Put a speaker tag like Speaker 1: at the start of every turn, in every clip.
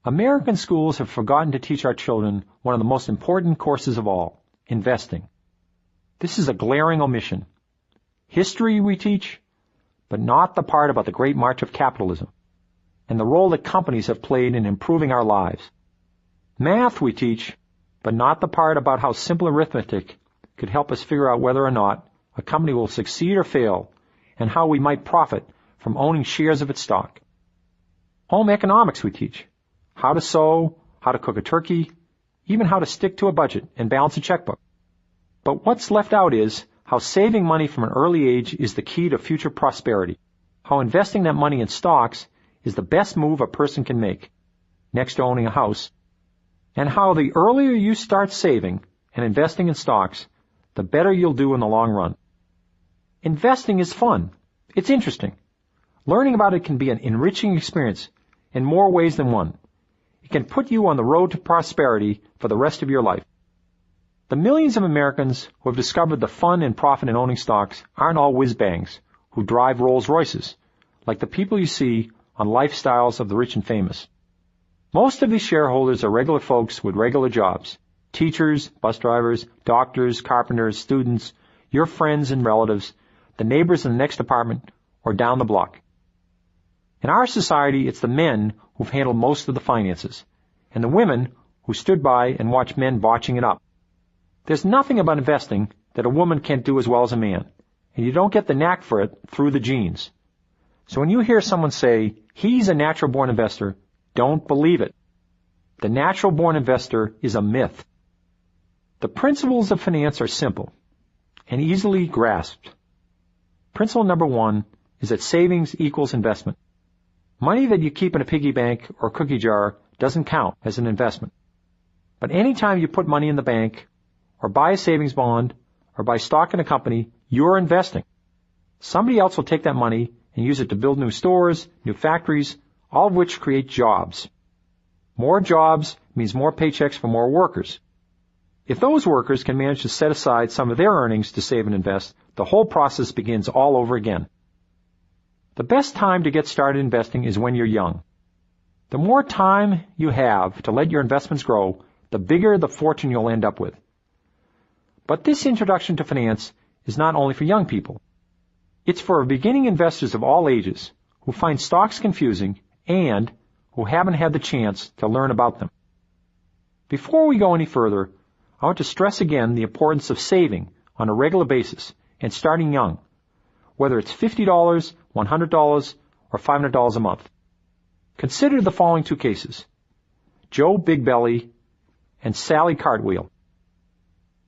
Speaker 1: American schools have forgotten to teach our children one of the most important courses of all, investing. This is a glaring omission. History we teach, but not the part about the great march of capitalism and the role that companies have played in improving our lives. Math we teach, but not the part about how simple arithmetic could help us figure out whether or not a company will succeed or fail and how we might profit from owning shares of its stock. Home economics we teach, how to sew, how to cook a turkey, even how to stick to a budget and balance a checkbook. But what's left out is how saving money from an early age is the key to future prosperity, how investing that money in stocks is the best move a person can make, next to owning a house, and how the earlier you start saving and investing in stocks, the better you'll do in the long run. Investing is fun. It's interesting. Learning about it can be an enriching experience in more ways than one. It can put you on the road to prosperity for the rest of your life. The millions of Americans who have discovered the fun and profit in owning stocks aren't all whiz-bangs who drive Rolls Royces, like the people you see on Lifestyles of the Rich and Famous. Most of these shareholders are regular folks with regular jobs. Teachers, bus drivers, doctors, carpenters, students, your friends and relatives, the neighbors in the next apartment, or down the block. In our society, it's the men who've handled most of the finances, and the women who stood by and watched men botching it up. There's nothing about investing that a woman can't do as well as a man, and you don't get the knack for it through the genes. So when you hear someone say, he's a natural-born investor, don't believe it. The natural-born investor is a myth. The principles of finance are simple and easily grasped. Principle number 1 is that savings equals investment. Money that you keep in a piggy bank or cookie jar doesn't count as an investment. But any time you put money in the bank, or buy a savings bond, or buy stock in a company, you're investing. Somebody else will take that money and use it to build new stores, new factories, all of which create jobs. More jobs means more paychecks for more workers. If those workers can manage to set aside some of their earnings to save and invest, the whole process begins all over again. The best time to get started investing is when you're young. The more time you have to let your investments grow, the bigger the fortune you'll end up with. But this introduction to finance is not only for young people. It's for beginning investors of all ages who find stocks confusing and who haven't had the chance to learn about them. Before we go any further, I want to stress again the importance of saving on a regular basis and starting young, whether it's $50, $100, or $500 a month. Consider the following two cases: Joe Big Belly and Sally Cartwheel.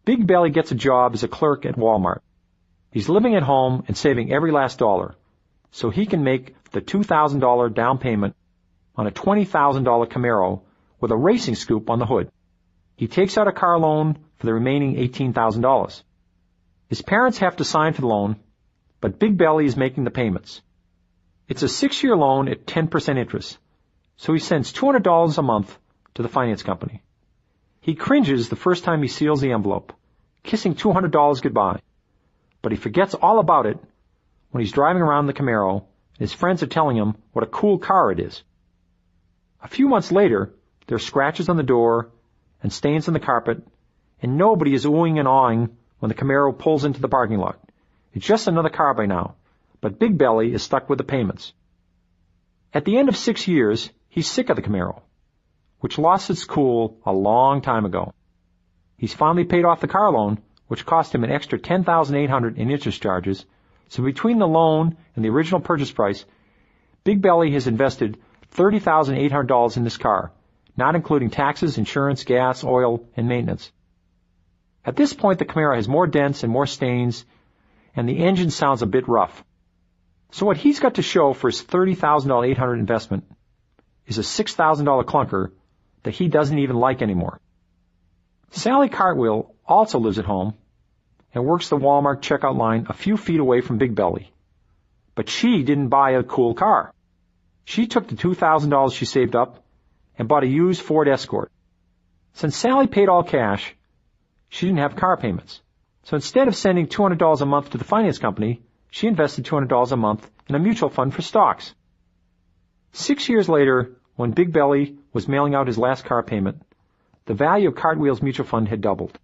Speaker 1: Big Belly gets a job as a clerk at Walmart. He's living at home and saving every last dollar so he can make the $2,000 down payment on a $20,000 Camaro with a racing scoop on the hood. He takes out a car loan for the remaining $18,000. His parents have to sign for the loan, but Big Belly is making the payments. It's a 6-year loan at 10% interest, so he sends $200 a month to the finance company. He cringes the first time he seals the envelope, kissing $200 goodbye, but he forgets all about it when he's driving around the Camaro and his friends are telling him what a cool car it is. A few months later, there are scratches on the door and stains on the carpet, and nobody is oohing and awing when the Camaro pulls into the parking lot. It's just another car by now, but Big Belly is stuck with the payments. At the end of 6 years, he's sick of the Camaro, which lost its cool a long time ago. He's finally paid off the car loan, which cost him an extra $10,800 in interest charges, so between the loan and the original purchase price, Big Belly has invested $30,800 in this car, not including taxes, insurance, gas, oil, and maintenance. At this point, the Camaro has more dents and more stains, and the engine sounds a bit rough. So what he's got to show for his $30,800 investment is a $6,000 clunker that he doesn't even like anymore. Sally Cartwheel also lives at home and works the Walmart checkout line a few feet away from Big Belly. But she didn't buy a cool car. She took the $2,000 she saved up and bought a used Ford Escort. Since Sally paid all cash, she didn't have car payments. So instead of sending $200 a month to the finance company, she invested $200 a month in a mutual fund for stocks. 6 years later, when Big Belly was mailing out his last car payment, the value of Cartwheel's mutual fund had doubled.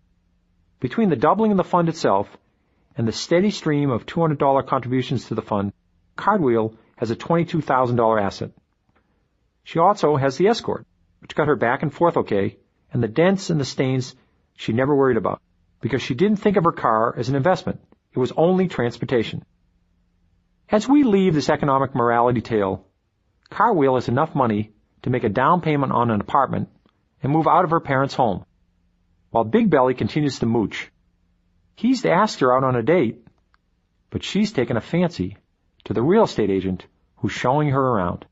Speaker 1: Between the doubling of the fund itself and the steady stream of $200 contributions to the fund, Cartwheel has a $22,000 asset. She also has the Escort, which got her back and forth okay, and the dents and the stains she never worried about, because she didn't think of her car as an investment. It was only transportation. As we leave this economic morality tale, Cartwheel has enough money to make a down payment on an apartment and move out of her parents' home, while Big Belly continues to mooch. He's asked her out on a date, but she's taken a fancy to the real estate agent who's showing her around.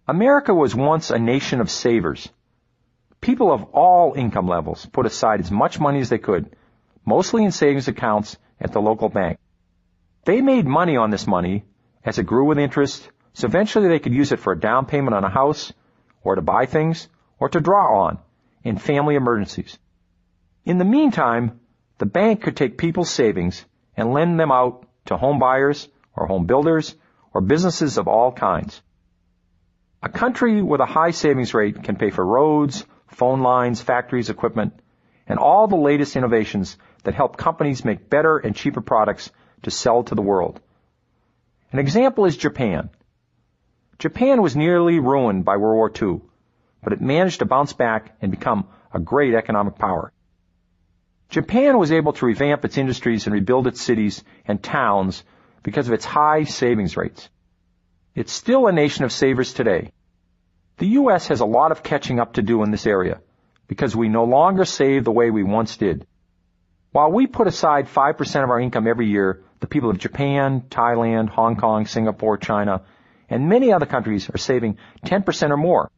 Speaker 1: America was once a nation of savers. People of all income levels put aside as much money as they could, mostly in savings accounts at the local bank. They made money on this money as it grew with interest, so eventually they could use it for a down payment on a house, or to buy things, or to draw on in family emergencies. In the meantime, the bank could take people's savings and lend them out to home buyers or home builders or businesses of all kinds. A country with a high savings rate can pay for roads, phone lines, factories, equipment, and all the latest innovations that help companies make better and cheaper products to sell to the world. An example is Japan. Japan was nearly ruined by World War II, but it managed to bounce back and become a great economic power. Japan was able to revamp its industries and rebuild its cities and towns because of its high savings rates. It's still a nation of savers today. The U.S. has a lot of catching up to do in this area because we no longer save the way we once did. While we put aside 5% of our income every year, the people of Japan, Thailand, Hong Kong, Singapore, China, and many other countries are saving 10% or more.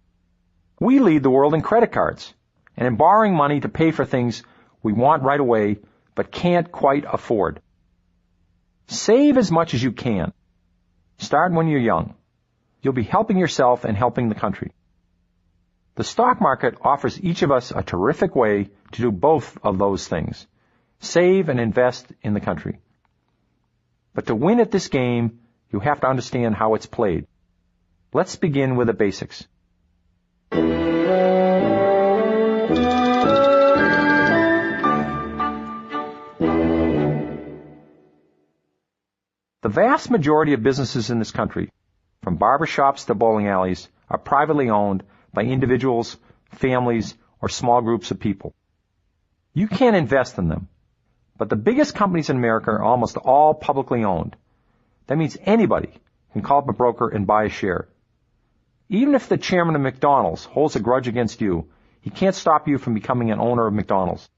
Speaker 1: We lead the world in credit cards and in borrowing money to pay for things we want right away but can't quite afford. Save as much as you can. Start when you're young. You'll be helping yourself and helping the country. The stock market offers each of us a terrific way to do both of those things. Save and invest in the country. But to win at this game, you have to understand how it's played. Let's begin with the basics. The vast majority of businesses in this country, from barbershops to bowling alleys, are privately owned by individuals, families, or small groups of people. You can't invest in them, but the biggest companies in America are almost all publicly owned. That means anybody can call up a broker and buy a share. Even if the chairman of McDonald's holds a grudge against you, he can't stop you from becoming an owner of McDonald's.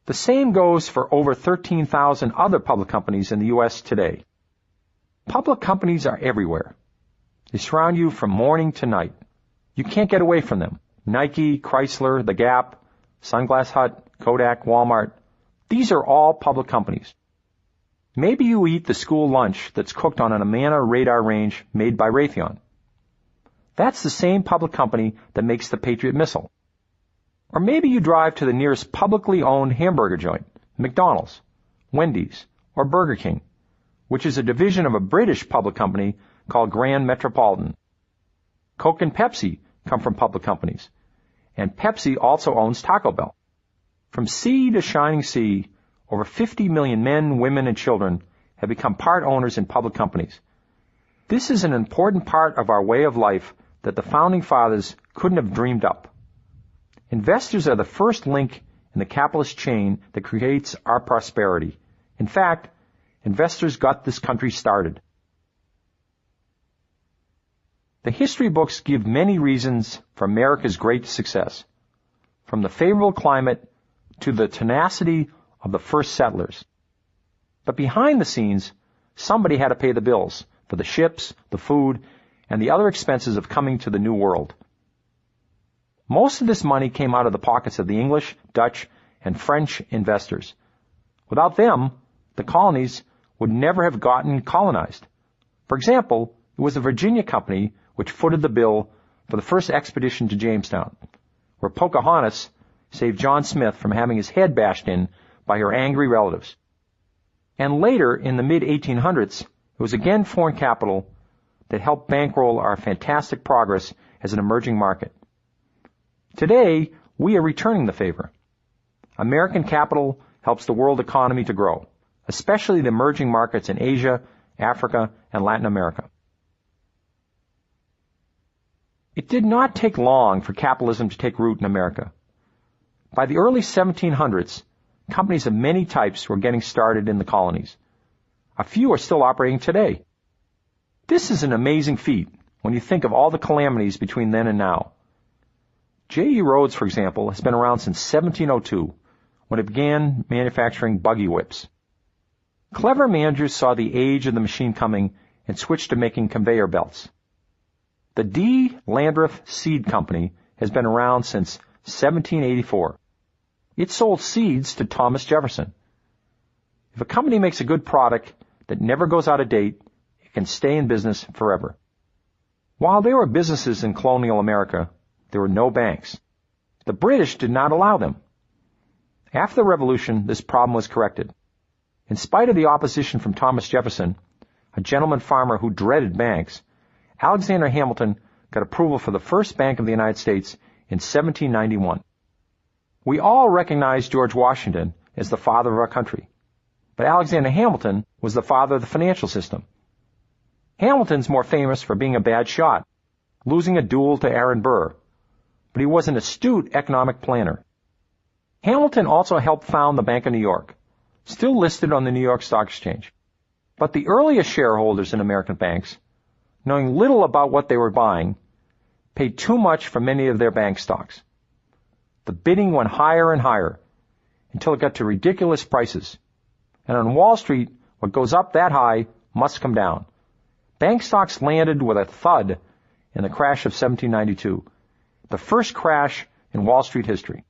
Speaker 1: The same goes for over 13,000 other public companies in the U.S. today. Public companies are everywhere. They surround you from morning to night. You can't get away from them. Nike, Chrysler, The Gap, Sunglass Hut, Kodak, Walmart. These are all public companies. Maybe you eat the school lunch that's cooked on an Amana radar range made by Raytheon. That's the same public company that makes the Patriot missile. Or maybe you drive to the nearest publicly owned hamburger joint, McDonald's, Wendy's, or Burger King, which is a division of a British public company called Grand Metropolitan. Coke and Pepsi come from public companies, and Pepsi also owns Taco Bell. From sea to shining sea, over 50 million men, women, and children have become part owners in public companies. This is an important part of our way of life that the Founding Fathers couldn't have dreamed up. Investors are the first link in the capitalist chain that creates our prosperity. In fact, investors got this country started. The history books give many reasons for America's great success, from the favorable climate to the tenacity of the first settlers. But behind the scenes, somebody had to pay the bills for the ships, the food, and the other expenses of coming to the New World. Most of this money came out of the pockets of the English, Dutch, and French investors. Without them, the colonies would never have gotten colonized. For example, it was the Virginia Company which footed the bill for the first expedition to Jamestown, where Pocahontas saved John Smith from having his head bashed in by her angry relatives. And later, in the mid-1800s, it was again foreign capital, that helped bankroll our fantastic progress as an emerging market. Today, we are returning the favor. American capital helps the world economy to grow, especially the emerging markets in Asia, Africa, and Latin America. It did not take long for capitalism to take root in America. By the early 1700s, companies of many types were getting started in the colonies. A few are still operating today. This is an amazing feat when you think of all the calamities between then and now. J.E. Rhodes, for example, has been around since 1702, when it began manufacturing buggy whips. Clever managers saw the age of the machine coming and switched to making conveyor belts. The D. Landreth Seed Company has been around since 1784. It sold seeds to Thomas Jefferson. If a company makes a good product that never goes out of date, it can stay in business forever. While there were businesses in colonial America, there were no banks. The British did not allow them. After the Revolution, this problem was corrected. In spite of the opposition from Thomas Jefferson, a gentleman farmer who dreaded banks, Alexander Hamilton got approval for the first Bank of the United States in 1791. We all recognize George Washington as the father of our country, but Alexander Hamilton was the father of the financial system. Hamilton's more famous for being a bad shot, losing a duel to Aaron Burr, but he was an astute economic planner. Hamilton also helped found the Bank of New York, still listed on the New York Stock Exchange. But the earliest shareholders in American banks, knowing little about what they were buying, paid too much for many of their bank stocks. The bidding went higher and higher until it got to ridiculous prices. And on Wall Street, what goes up that high must come down. Bank stocks landed with a thud in the crash of 1792, the first crash in Wall Street history.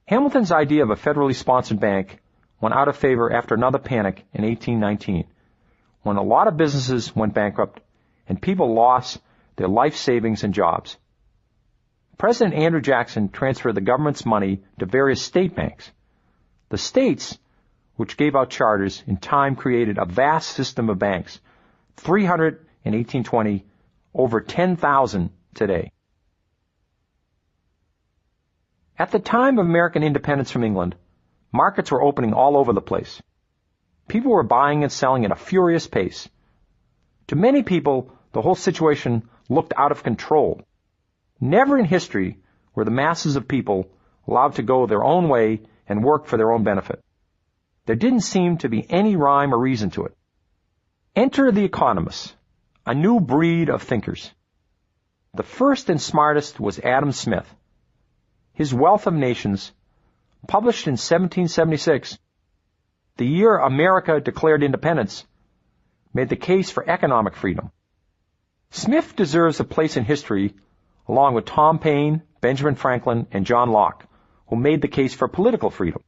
Speaker 1: Hamilton's idea of a federally sponsored bank went out of favor after another panic in 1819, when a lot of businesses went bankrupt and people lost their life savings and jobs. President Andrew Jackson transferred the government's money to various state banks. The states, which gave out charters, in time created a vast system of banks, 300 in 1820, over 10,000 today. At the time of American independence from England, markets were opening all over the place. People were buying and selling at a furious pace. To many people, the whole situation looked out of control. Never in history were the masses of people allowed to go their own way and work for their own benefit. There didn't seem to be any rhyme or reason to it. Enter the economists, a new breed of thinkers. The first and smartest was Adam Smith. His Wealth of Nations, published in 1776, the year America declared independence, made the case for economic freedom. Smith deserves a place in history along with Tom Paine, Benjamin Franklin, and John Locke, who made the case for political freedom.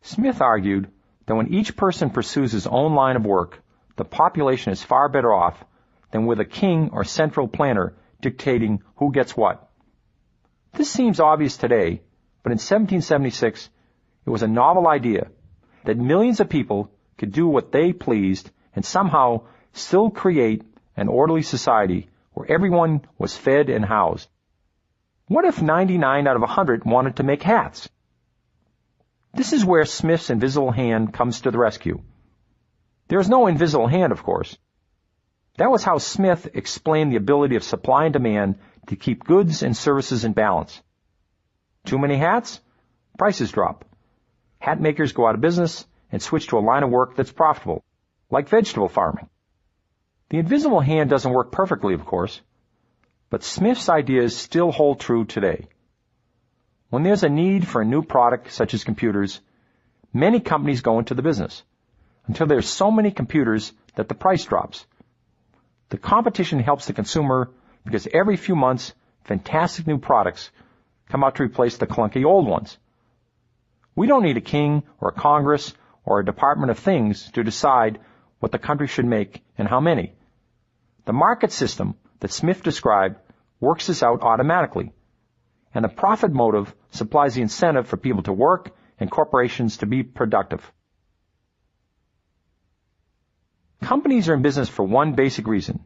Speaker 1: Smith argued that when each person pursues his own line of work, the population is far better off than with a king or central planner dictating who gets what. This seems obvious today, but in 1776, it was a novel idea that millions of people could do what they pleased and somehow still create an orderly society where everyone was fed and housed. What if 99 out of 100 wanted to make hats? This is where Smith's invisible hand comes to the rescue. There is no invisible hand, of course. That was how Smith explained the ability of supply and demand to keep goods and services in balance. Too many hats? Prices drop. Hat makers go out of business and switch to a line of work that's profitable, like vegetable farming. The invisible hand doesn't work perfectly, of course, but Smith's ideas still hold true today. When there's a need for a new product, such as computers, many companies go into the business until there's so many computers that the price drops. The competition helps the consumer because every few months, fantastic new products come out to replace the clunky old ones. We don't need a king or a Congress or a Department of Things to decide what the country should make and how many. The market system that Smith described works this out automatically, and the profit motive supplies the incentive for people to work and corporations to be productive. Companies are in business for one basic reason: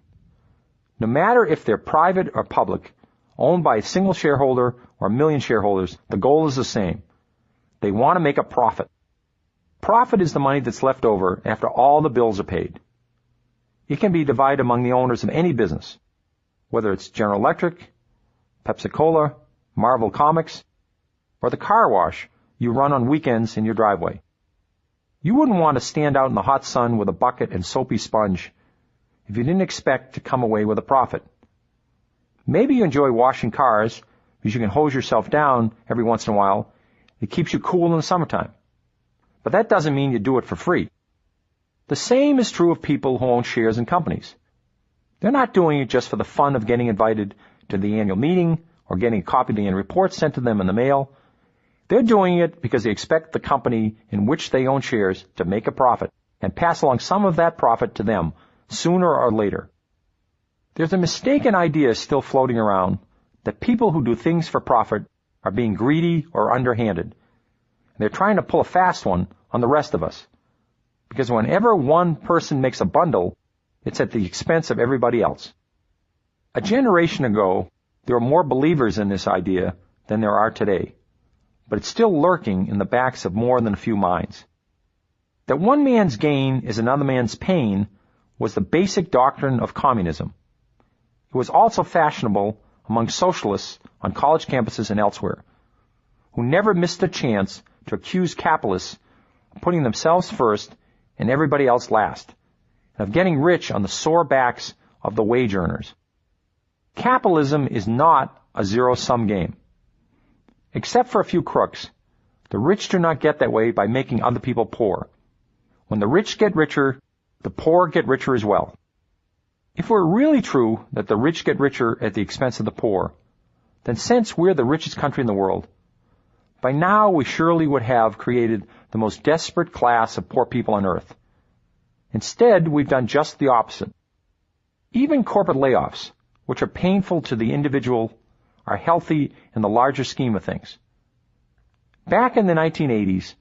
Speaker 1: No matter if they're private or public, owned by a single shareholder or a million shareholders, the goal is the same. They want to make a profit. Profit is the money that's left over after all the bills are paid. It can be divided among the owners of any business, whether it's General Electric, Pepsi-Cola, Marvel Comics, or the car wash you run on weekends in your driveway. You wouldn't want to stand out in the hot sun with a bucket and soapy sponge if you didn't expect to come away with a profit. Maybe you enjoy washing cars because you can hose yourself down every once in a while. It keeps you cool in the summertime. But that doesn't mean you do it for free. The same is true of people who own shares in companies. They're not doing it just for the fun of getting invited to the annual meeting or getting a copy of the annual report sent to them in the mail. They're doing it because they expect the company in which they own shares to make a profit and pass along some of that profit to them sooner or later. There's a mistaken idea still floating around that people who do things for profit are being greedy or underhanded. They're trying to pull a fast one on the rest of us. Because whenever one person makes a bundle, it's at the expense of everybody else. A generation ago, there were more believers in this idea than there are today. But it's still lurking in the backs of more than a few minds. That one man's gain is another man's pain was the basic doctrine of communism. It was also fashionable among socialists on college campuses and elsewhere, who never missed a chance to accuse capitalists of putting themselves first and everybody else last, and of getting rich on the sore backs of the wage earners. Capitalism is not a zero-sum game. Except for a few crooks, the rich do not get that way by making other people poor. When the rich get richer, the poor get richer as well. If it were really true that the rich get richer at the expense of the poor, then since we're the richest country in the world, by now we surely would have created the most desperate class of poor people on earth. Instead, we've done just the opposite. Even corporate layoffs, which are painful to the individual, are healthy in the larger scheme of things. Back in the 1980s,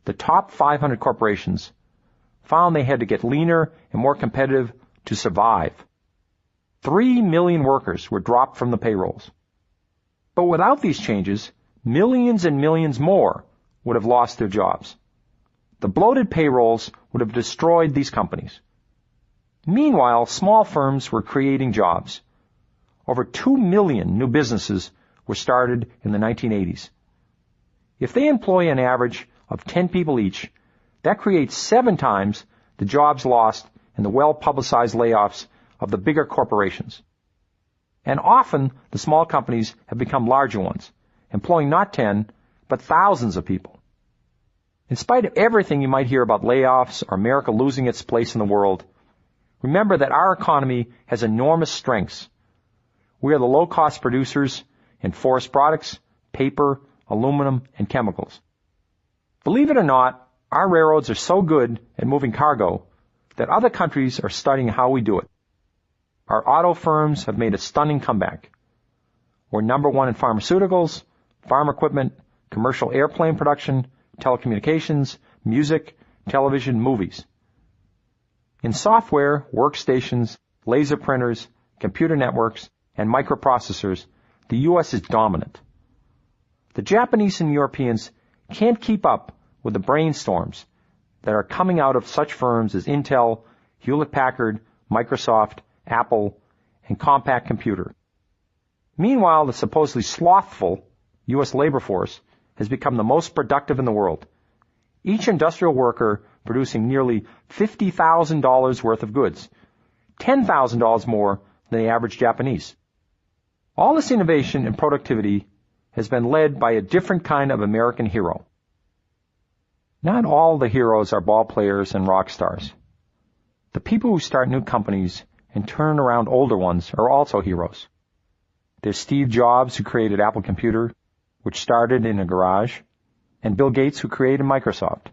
Speaker 1: the top 500 corporations found they had to get leaner and more competitive to survive. 3 million workers were dropped from the payrolls. But without these changes, millions and millions more would have lost their jobs. The bloated payrolls would have destroyed these companies. Meanwhile, small firms were creating jobs. Over 2 million new businesses were started in the 1980s. If they employ an average of 10 people each, that creates 7 times the jobs lost in the well-publicized layoffs of the bigger corporations. And often, the small companies have become larger ones, employing not 10, but thousands of people. In spite of everything you might hear about layoffs or America losing its place in the world, remember that our economy has enormous strengths. We are the low-cost producers in forest products, paper, aluminum, and chemicals. Believe it or not, our railroads are so good at moving cargo that other countries are studying how we do it. Our auto firms have made a stunning comeback. We're number 1 in pharmaceuticals, farm equipment, commercial airplane production, telecommunications, music, television, movies. In software, workstations, laser printers, computer networks, and microprocessors, the U.S. is dominant. The Japanese and Europeans can't keep up with the brainstorms that are coming out of such firms as Intel, Hewlett-Packard, Microsoft, Apple, and Compaq Computer. Meanwhile, the supposedly slothful U.S. labor force has become the most productive in the world. Each industrial worker producing nearly $50,000 worth of goods, $10,000 more than the average Japanese. All this innovation and productivity has been led by a different kind of American hero. Not all the heroes are ball players and rock stars. The people who start new companies and turn around older ones are also heroes. There's Steve Jobs, who created Apple Computer, which started in a garage, and Bill Gates, who created Microsoft.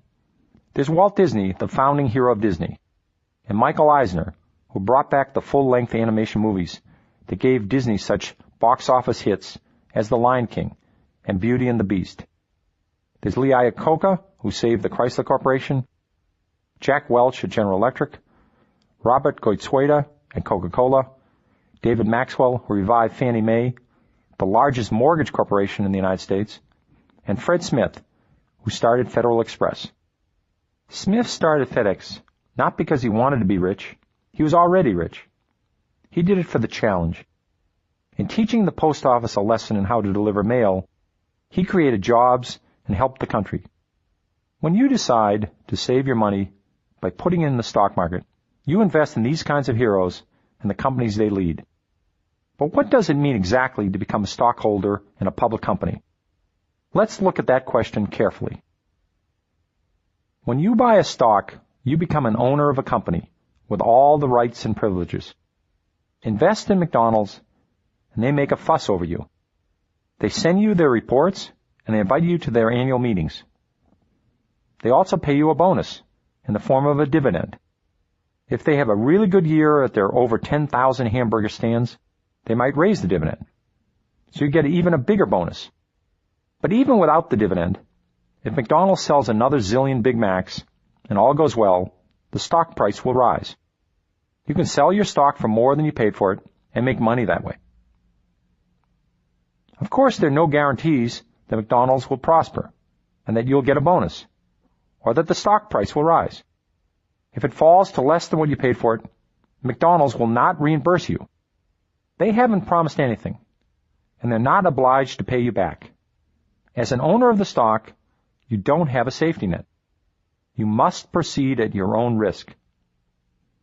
Speaker 1: There's Walt Disney, the founding hero of Disney, and Michael Eisner, who brought back the full-length animation movies that gave Disney such box office hits as The Lion King and Beauty and the Beast. There's Lee Iacocca, who saved the Chrysler Corporation, Jack Welch at General Electric, Robert Goizueta at Coca-Cola, David Maxwell, who revived Fannie Mae, the largest mortgage corporation in the United States, and Fred Smith, who started Federal Express. Smith started FedEx not because he wanted to be rich. He was already rich. He did it for the challenge. In teaching the post office a lesson in how to deliver mail, he created jobs and helped the country. When you decide to save your money by putting it in the stock market, you invest in these kinds of heroes and the companies they lead. But what does it mean exactly to become a stockholder in a public company? Let's look at that question carefully. When you buy a stock, you become an owner of a company with all the rights and privileges. Invest in McDonald's, and they make a fuss over you. They send you their reports, and they invite you to their annual meetings. They also pay you a bonus in the form of a dividend. If they have a really good year at their over 10,000 hamburger stands, they might raise the dividend. So you get even a bigger bonus. But even without the dividend, if McDonald's sells another zillion Big Macs and all goes well, the stock price will rise. You can sell your stock for more than you paid for it and make money that way. Of course, there are no guarantees that McDonald's will prosper and that you'll get a bonus or that the stock price will rise. If it falls to less than what you paid for it, McDonald's will not reimburse you. They haven't promised anything, and they're not obliged to pay you back. As an owner of the stock, you don't have a safety net. You must proceed at your own risk.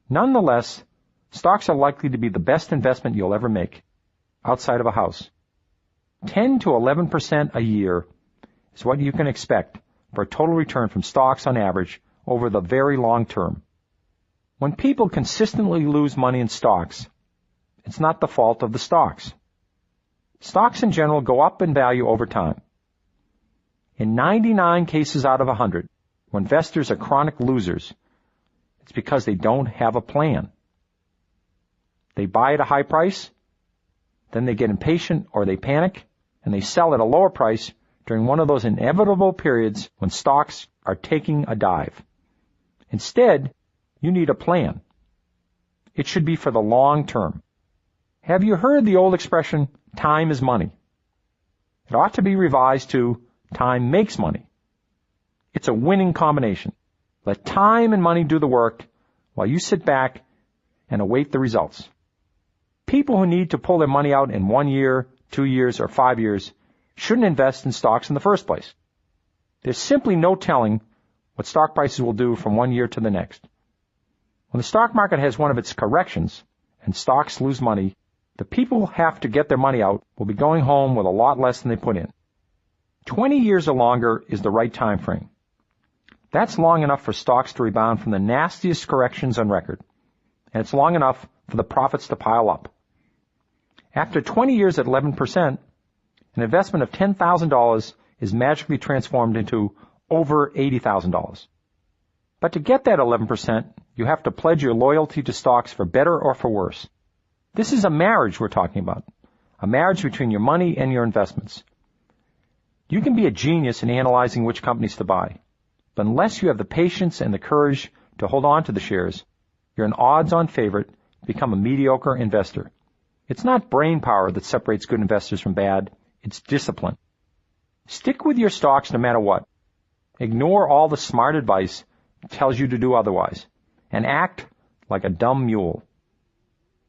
Speaker 1: Nonetheless, stocks are likely to be the best investment you'll ever make, outside of a house. 10 to 11% a year is what you can expect for a total return from stocks on average over the very long term. When people consistently lose money in stocks, it's not the fault of the stocks. Stocks in general go up in value over time. In 99 cases out of 100, when investors are chronic losers, it's because they don't have a plan. They buy at a high price, then they get impatient or they panic, and they sell at a lower price during one of those inevitable periods when stocks are taking a dive. Instead, you need a plan. It should be for the long term. Have you heard the old expression, time is money? It ought to be revised to, time makes money. It's a winning combination. Let time and money do the work while you sit back and await the results. People who need to pull their money out in 1 year, 2 years, or 5 years shouldn't invest in stocks in the first place. There's simply no telling what stock prices will do from 1 year to the next. When the stock market has one of its corrections and stocks lose money, the people who have to get their money out will be going home with a lot less than they put in. 20 years or longer is the right time frame. That's long enough for stocks to rebound from the nastiest corrections on record, and it's long enough for the profits to pile up. After 20 years at 11%, an investment of $10,000 is magically transformed into over $80,000. But to get that 11%, you have to pledge your loyalty to stocks for better or for worse. This is a marriage we're talking about, a marriage between your money and your investments. You can be a genius in analyzing which companies to buy, but unless you have the patience and the courage to hold on to the shares, you're an odds-on favorite to become a mediocre investor. It's not brain power that separates good investors from bad, it's discipline. Stick with your stocks no matter what. Ignore all the smart advice that tells you to do otherwise, and act like a dumb mule.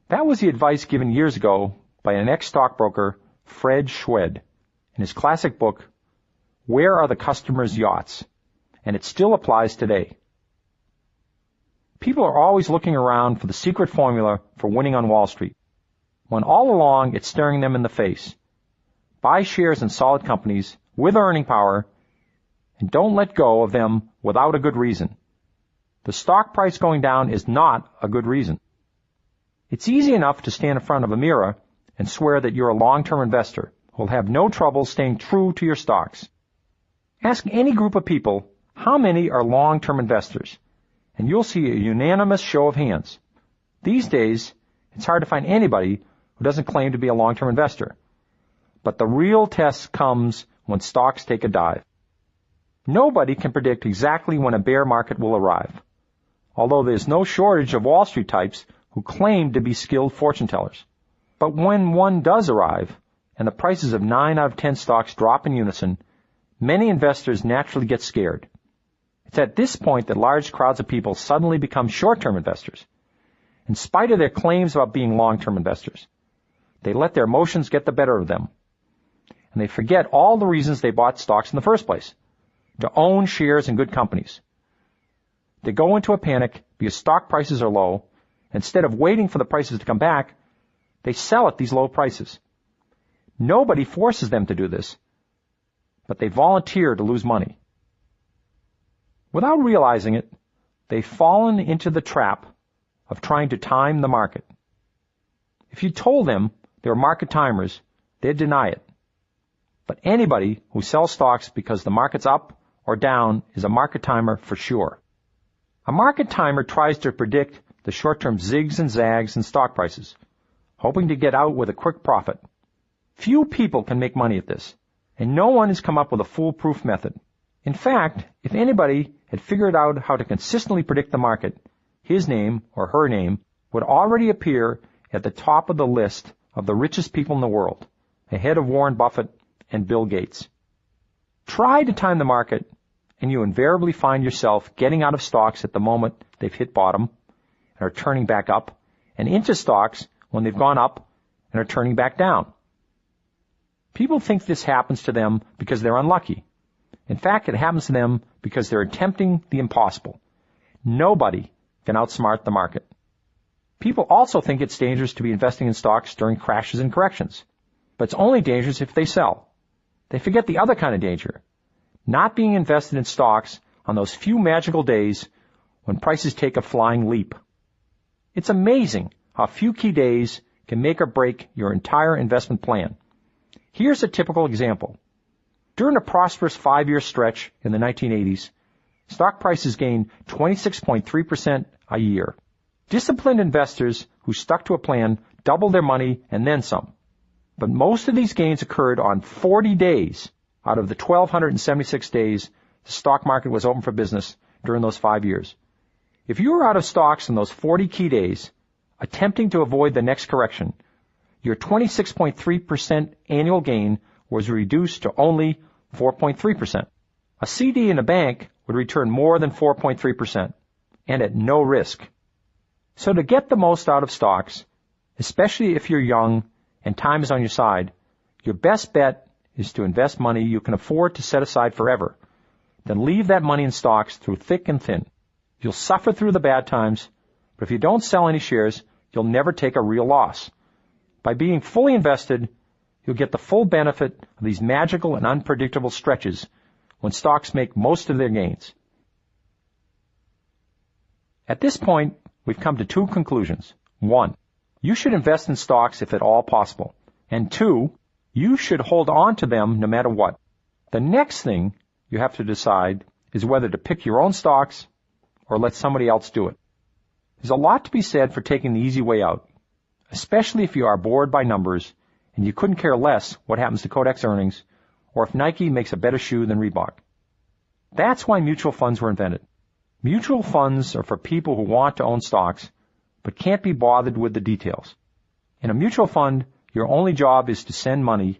Speaker 1: That was the advice given years ago by an ex-stockbroker, Fred Schwed, in his classic book, Where Are the Customer's Yachts? And it still applies today. People are always looking around for the secret formula for winning on Wall Street, when all along it's staring them in the face. Buy shares in solid companies with earning power, and don't let go of them without a good reason. The stock price going down is not a good reason. It's easy enough to stand in front of a mirror and swear that you're a long-term investor who will have no trouble staying true to your stocks. Ask any group of people how many are long-term investors, and you'll see a unanimous show of hands. These days, it's hard to find anybody who doesn't claim to be a long-term investor. But the real test comes when stocks take a dive. Nobody can predict exactly when a bear market will arrive, although there's no shortage of Wall Street types who claim to be skilled fortune tellers. But when one does arrive, and the prices of 9 out of 10 stocks drop in unison, many investors naturally get scared. It's at this point that large crowds of people suddenly become short-term investors, in spite of their claims about being long-term investors. They let their emotions get the better of them, and they forget all the reasons they bought stocks in the first place, to own shares in good companies. They go into a panic because stock prices are low. Instead of waiting for the prices to come back, they sell at these low prices. Nobody forces them to do this, but they volunteer to lose money. Without realizing it, they've fallen into the trap of trying to time the market. If you told them they were market timers, they'd deny it. But anybody who sells stocks because the market's up or down is a market timer for sure. A market timer tries to predict the short-term zigs and zags in stock prices, hoping to get out with a quick profit. Few people can make money at this, and no one has come up with a foolproof method. In fact, if anybody had figured out how to consistently predict the market, his name or her name would already appear at the top of the list of the richest people in the world, ahead of Warren Buffett and Bill Gates. Try to time the market, and you invariably find yourself getting out of stocks at the moment they've hit bottom and are turning back up, and into stocks when they've gone up and are turning back down. People think this happens to them because they're unlucky. In fact, it happens to them because they're attempting the impossible. Nobody can outsmart the market. People also think it's dangerous to be investing in stocks during crashes and corrections. But it's only dangerous if they sell. They forget the other kind of danger, not being invested in stocks on those few magical days when prices take a flying leap. It's amazing how few key days can make or break your entire investment plan. Here's a typical example. During a prosperous 5-year stretch in the 1980s, stock prices gained 26.3% a year. Disciplined investors who stuck to a plan doubled their money and then some. But most of these gains occurred on 40 days out of the 1,276 days the stock market was open for business during those 5 years. If you were out of stocks in those 40 key days, attempting to avoid the next correction, your 26.3% annual gain was reduced to only 4.3%. A CD in a bank would return more than 4.3%, and at no risk. So to get the most out of stocks, especially if you're young and time is on your side, your best bet is to invest money you can afford to set aside forever, then leave that money in stocks through thick and thin. You'll suffer through the bad times, but if you don't sell any shares, you'll never take a real loss. By being fully invested, you'll get the full benefit of these magical and unpredictable stretches when stocks make most of their gains. At this point, we've come to 2 conclusions. 1, you should invest in stocks if at all possible. And 2, you should hold on to them no matter what. The next thing you have to decide is whether to pick your own stocks or let somebody else do it. There's a lot to be said for taking the easy way out, especially if you are bored by numbers and you couldn't care less what happens to Kodak's earnings or if Nike makes a better shoe than Reebok. That's why mutual funds were invented. Mutual funds are for people who want to own stocks but can't be bothered with the details. In a mutual fund, your only job is to send money,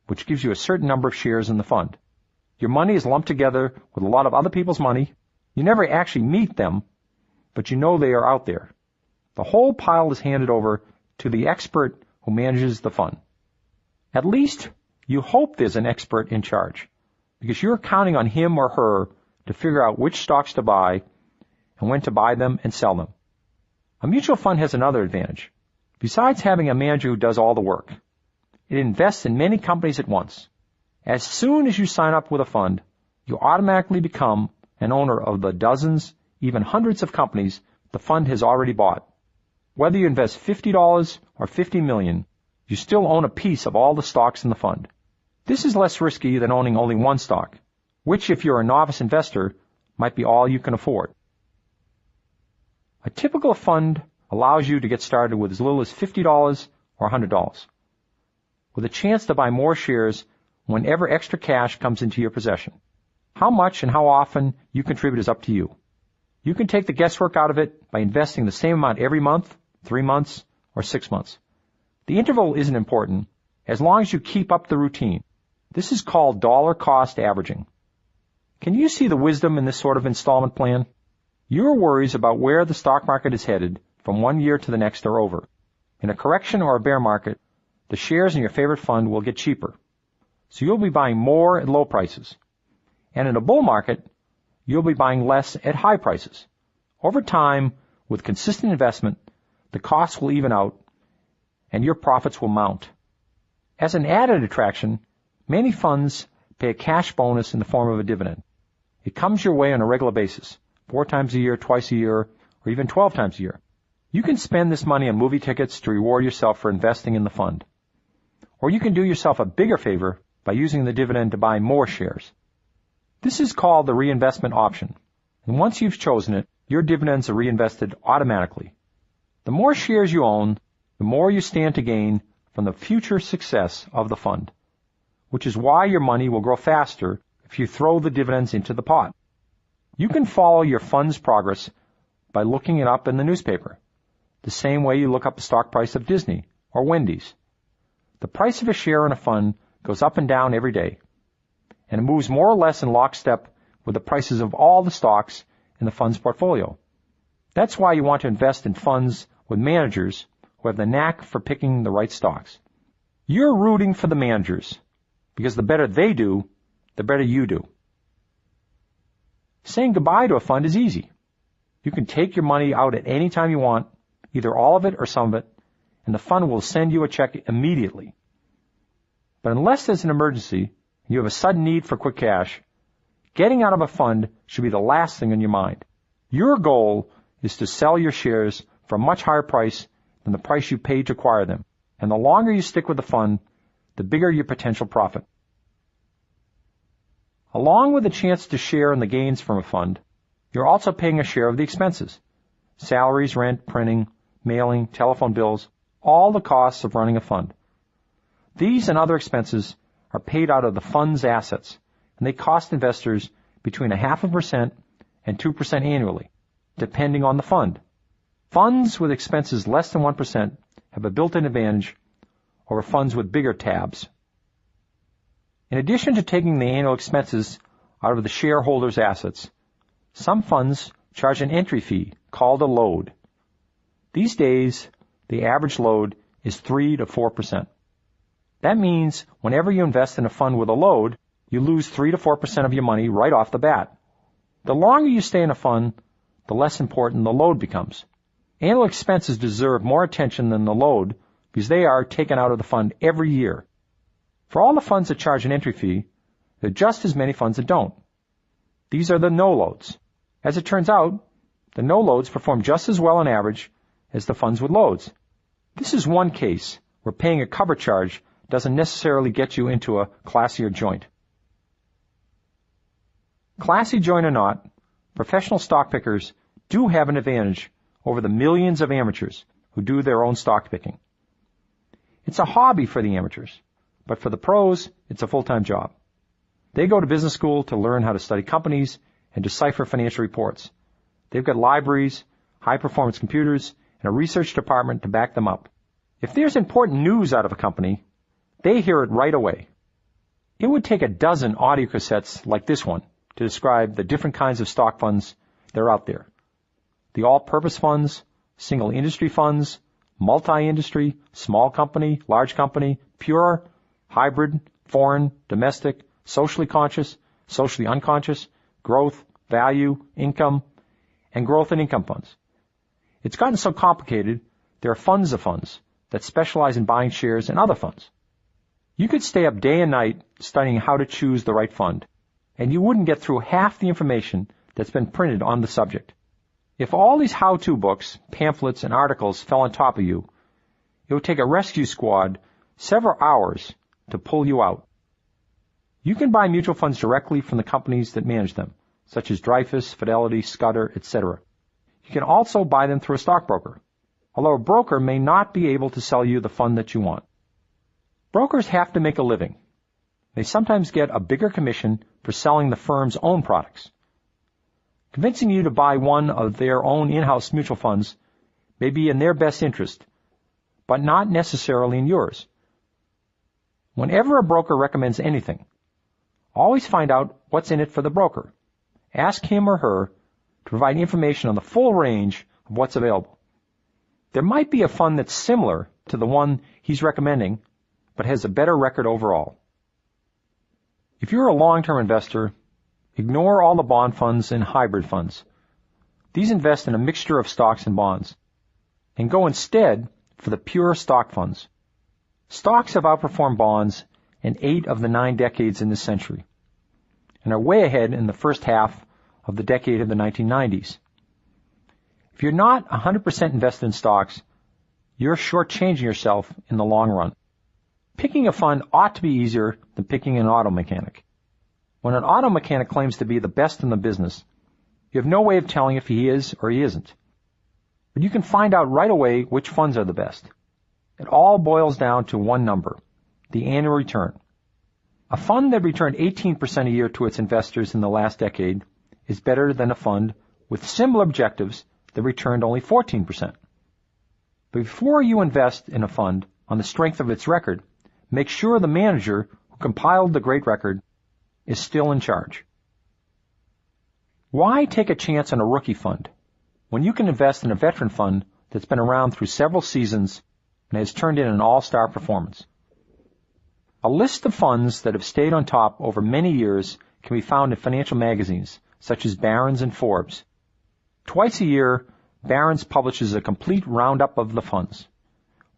Speaker 1: which gives you a certain number of shares in the fund. Your money is lumped together with a lot of other people's money. You never actually meet them, but you know they are out there. The whole pile is handed over to the expert who manages the fund. At least you hope there's an expert in charge, because you're counting on him or her to figure out which stocks to buy and when to buy them and sell them. A mutual fund has another advantage. Besides having a manager who does all the work, it invests in many companies at once. As soon as you sign up with a fund, you automatically become an owner of the dozens, even hundreds of companies the fund has already bought. Whether you invest $50 or $50 million, you still own a piece of all the stocks in the fund. This is less risky than owning only one stock, which, if you're a novice investor, might be all you can afford. A typical fund allows you to get started with as little as $50 or $100, with a chance to buy more shares whenever extra cash comes into your possession. How much and how often you contribute is up to you. You can take the guesswork out of it by investing the same amount every month, 3 months, or 6 months. The interval isn't important as long as you keep up the routine. This is called dollar cost averaging. Can you see the wisdom in this sort of installment plan? Your worries about where the stock market is headed from one year to the next are over. In a correction or a bear market, the shares in your favorite fund will get cheaper. So you'll be buying more at low prices. And in a bull market, you'll be buying less at high prices. Over time, with consistent investment, the costs will even out and your profits will mount. As an added attraction, many funds pay a cash bonus in the form of a dividend. It comes your way on a regular basis, 4 times a year, twice a year, or even 12 times a year. You can spend this money on movie tickets to reward yourself for investing in the fund. Or you can do yourself a bigger favor by using the dividend to buy more shares. This is called the reinvestment option. And once you've chosen it, your dividends are reinvested automatically. The more shares you own, the more you stand to gain from the future success of the fund, which is why your money will grow faster if you throw the dividends into the pot. You can follow your fund's progress by looking it up in the newspaper, the same way you look up the stock price of Disney or Wendy's. The price of a share in a fund goes up and down every day, and it moves more or less in lockstep with the prices of all the stocks in the fund's portfolio. That's why you want to invest in funds with managers who have the knack for picking the right stocks. You're rooting for the managers, because the better they do, the better you do. Saying goodbye to a fund is easy. You can take your money out at any time you want, either all of it or some of it, and the fund will send you a check immediately. But unless there's an emergency and you have a sudden need for quick cash, getting out of a fund should be the last thing on your mind. Your goal is to sell your shares for a much higher price than the price you paid to acquire them. And the longer you stick with the fund, the bigger your potential profit. Along with the chance to share in the gains from a fund, you're also paying a share of the expenses. Salaries, rent, printing, mailing, telephone bills, all the costs of running a fund. These and other expenses are paid out of the fund's assets, and they cost investors between 0.5% and 2% annually, depending on the fund. Funds with expenses less than 1% have a built-in advantage over funds with bigger tabs. In addition to taking the annual expenses out of the shareholders' assets, some funds charge an entry fee called a load. These days, the average load is 3 to 4%. That means whenever you invest in a fund with a load, you lose 3 to 4% of your money right off the bat. The longer you stay in a fund, the less important the load becomes. Annual expenses deserve more attention than the load because they are taken out of the fund every year. For all the funds that charge an entry fee, there are just as many funds that don't. These are the no-loads. As it turns out, the no-loads perform just as well on average as the funds with loads. This is one case where paying a cover charge doesn't necessarily get you into a classier joint. Classy joint or not, professional stock pickers do have an advantage over the millions of amateurs who do their own stock picking. It's a hobby for the amateurs, but for the pros, it's a full-time job. They go to business school to learn how to study companies and decipher financial reports. They've got libraries, high-performance computers, and a research department to back them up. If there's important news out of a company, they hear it right away. It would take a dozen audio cassettes like this one to describe the different kinds of stock funds that are out there. The all-purpose funds, single industry funds, multi-industry, small company, large company, pure, hybrid, foreign, domestic, socially conscious, socially unconscious, growth, value, income, and growth and income funds. It's gotten so complicated, there are funds of funds that specialize in buying shares in other funds. You could stay up day and night studying how to choose the right fund, and you wouldn't get through half the information that's been printed on the subject. If all these how-to books, pamphlets, and articles fell on top of you, it would take a rescue squad several hours to pull you out. You can buy mutual funds directly from the companies that manage them, such as Dreyfus, Fidelity, Scudder, etc. You can also buy them through a stockbroker, although a broker may not be able to sell you the fund that you want. Brokers have to make a living. They sometimes get a bigger commission for selling the firm's own products. Convincing you to buy one of their own in-house mutual funds may be in their best interest, but not necessarily in yours. Whenever a broker recommends anything, always find out what's in it for the broker. Ask him or her to provide information on the full range of what's available. There might be a fund that's similar to the one he's recommending, but has a better record overall. If you're a long-term investor, ignore all the bond funds and hybrid funds. These invest in a mixture of stocks and bonds, and go instead for the pure stock funds. Stocks have outperformed bonds in 8 of the 9 decades in this century, and are way ahead in the first half of the decade of the 1990s. If you're not 100% invested in stocks, you're shortchanging yourself in the long run. Picking a fund ought to be easier than picking an auto mechanic. When an auto mechanic claims to be the best in the business, you have no way of telling if he is or he isn't. But you can find out right away which funds are the best. It all boils down to one number, the annual return. A fund that returned 18% a year to its investors in the last decade is better than a fund with similar objectives that returned only 14%. But before you invest in a fund on the strength of its record, make sure the manager who compiled the great record is still in charge. Why take a chance on a rookie fund when you can invest in a veteran fund that's been around through several seasons and has turned in an all-star performance? A list of funds that have stayed on top over many years can be found in financial magazines such as Barron's and Forbes. Twice a year, Barron's publishes a complete roundup of the funds,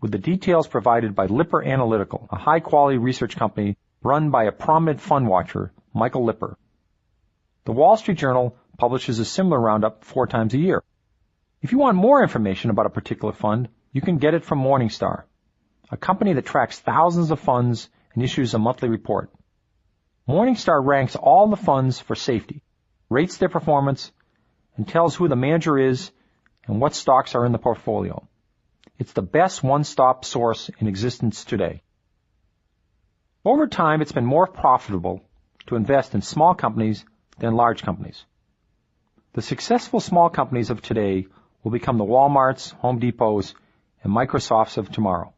Speaker 1: with the details provided by Lipper Analytical, a high-quality research company run by a prominent fund watcher, Michael Lipper. The Wall Street Journal publishes a similar roundup 4 times a year. If you want more information about a particular fund, you can get it from Morningstar, a company that tracks thousands of funds and issues a monthly report. Morningstar ranks all the funds for safety, rates their performance, and tells who the manager is and what stocks are in the portfolio. It's the best one-stop source in existence today. Over time, it's been more profitable to invest in small companies than large companies. The successful small companies of today will become the Walmarts, Home Depots, and Microsofts of tomorrow.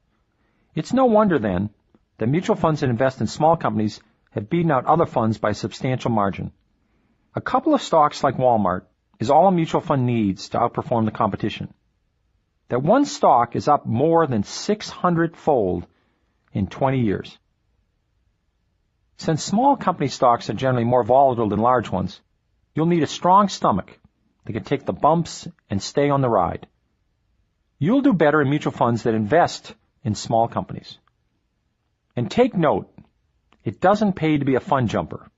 Speaker 1: It's no wonder, then, that mutual funds that invest in small companies have beaten out other funds by a substantial margin. A couple of stocks like Walmart is all a mutual fund needs to outperform the competition. That one stock is up more than 600-fold in 20 years. Since small company stocks are generally more volatile than large ones, you'll need a strong stomach that can take the bumps and stay on the ride. You'll do better in mutual funds that invest in small companies. And take note, it doesn't pay to be a fund jumper.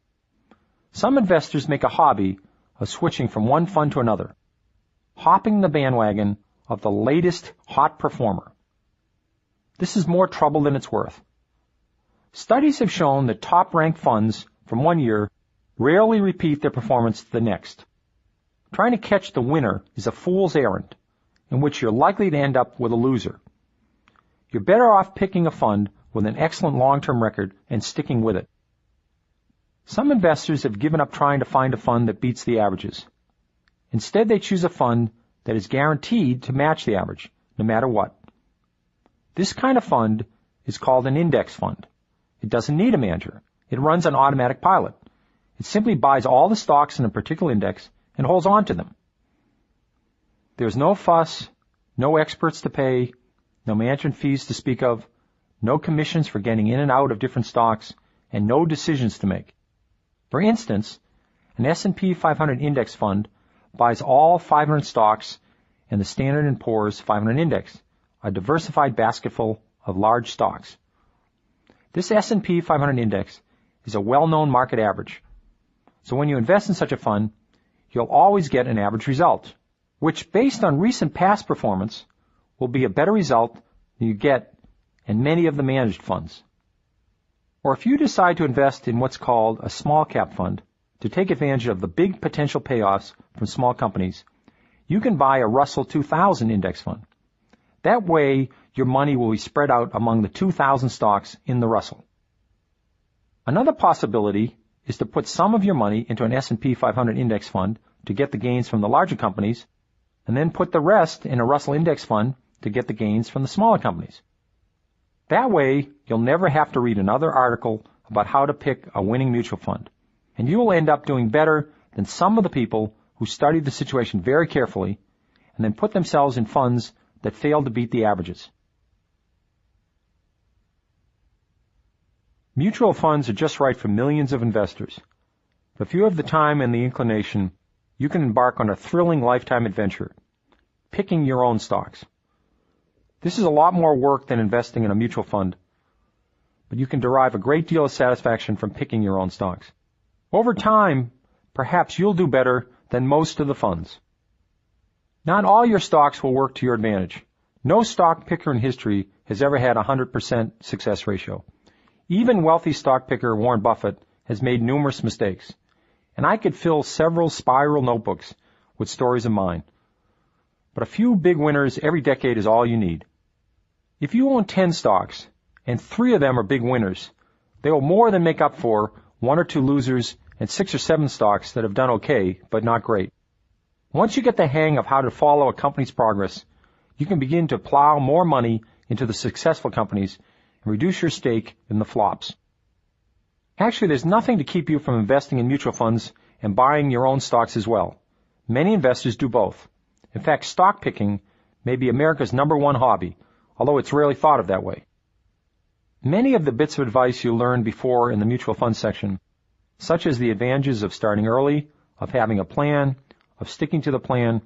Speaker 1: Some investors make a hobby of switching from one fund to another, hopping the bandwagon of the latest hot performer. This is more trouble than it's worth. Studies have shown that top-ranked funds from one year rarely repeat their performance the next. Trying to catch the winner is a fool's errand, in which you're likely to end up with a loser. You're better off picking a fund with an excellent long-term record and sticking with it. Some investors have given up trying to find a fund that beats the averages. Instead, they choose a fund that is guaranteed to match the average, no matter what. This kind of fund is called an index fund. It doesn't need a manager. It runs on automatic pilot. It simply buys all the stocks in a particular index and holds on to them. There's no fuss, no experts to pay, no management fees to speak of, no commissions for getting in and out of different stocks, and no decisions to make. For instance, an S&P 500 index fund buys all 500 stocks in the Standard & Poor's 500 index, a diversified basketful of large stocks. This S&P 500 index is a well-known market average. So when you invest in such a fund, you'll always get an average result, which, based on recent past performance, will be a better result than you get in many of the managed funds. Or if you decide to invest in what's called a small cap fund to take advantage of the big potential payoffs from small companies, you can buy a Russell 2000 index fund. That way, your money will be spread out among the 2,000 stocks in the Russell. Another possibility is to put some of your money into an S&P 500 index fund to get the gains from the larger companies, and then put the rest in a Russell index fund to get the gains from the smaller companies. That way, you'll never have to read another article about how to pick a winning mutual fund, and you will end up doing better than some of the people who studied the situation very carefully and then put themselves in funds that failed to beat the averages. Mutual funds are just right for millions of investors. But if you have the time and the inclination, you can embark on a thrilling lifetime adventure, picking your own stocks. This is a lot more work than investing in a mutual fund, but you can derive a great deal of satisfaction from picking your own stocks. Over time, perhaps you'll do better than most of the funds. Not all your stocks will work to your advantage. No stock picker in history has ever had a 100% success ratio. Even wealthy stock picker Warren Buffett has made numerous mistakes, and I could fill several spiral notebooks with stories of mine. But a few big winners every decade is all you need. If you own 10 stocks, and 3 of them are big winners, they will more than make up for 1 or 2 losers and 6 or 7 stocks that have done okay, but not great. Once you get the hang of how to follow a company's progress, you can begin to plow more money into the successful companies and reduce your stake in the flops. Actually, there's nothing to keep you from investing in mutual funds and buying your own stocks as well. Many investors do both. In fact, stock picking may be America's #1 hobby, although it's rarely thought of that way. Many of the bits of advice you learned before in the mutual fund section, such as the advantages of starting early, of having a plan, of sticking to the plan,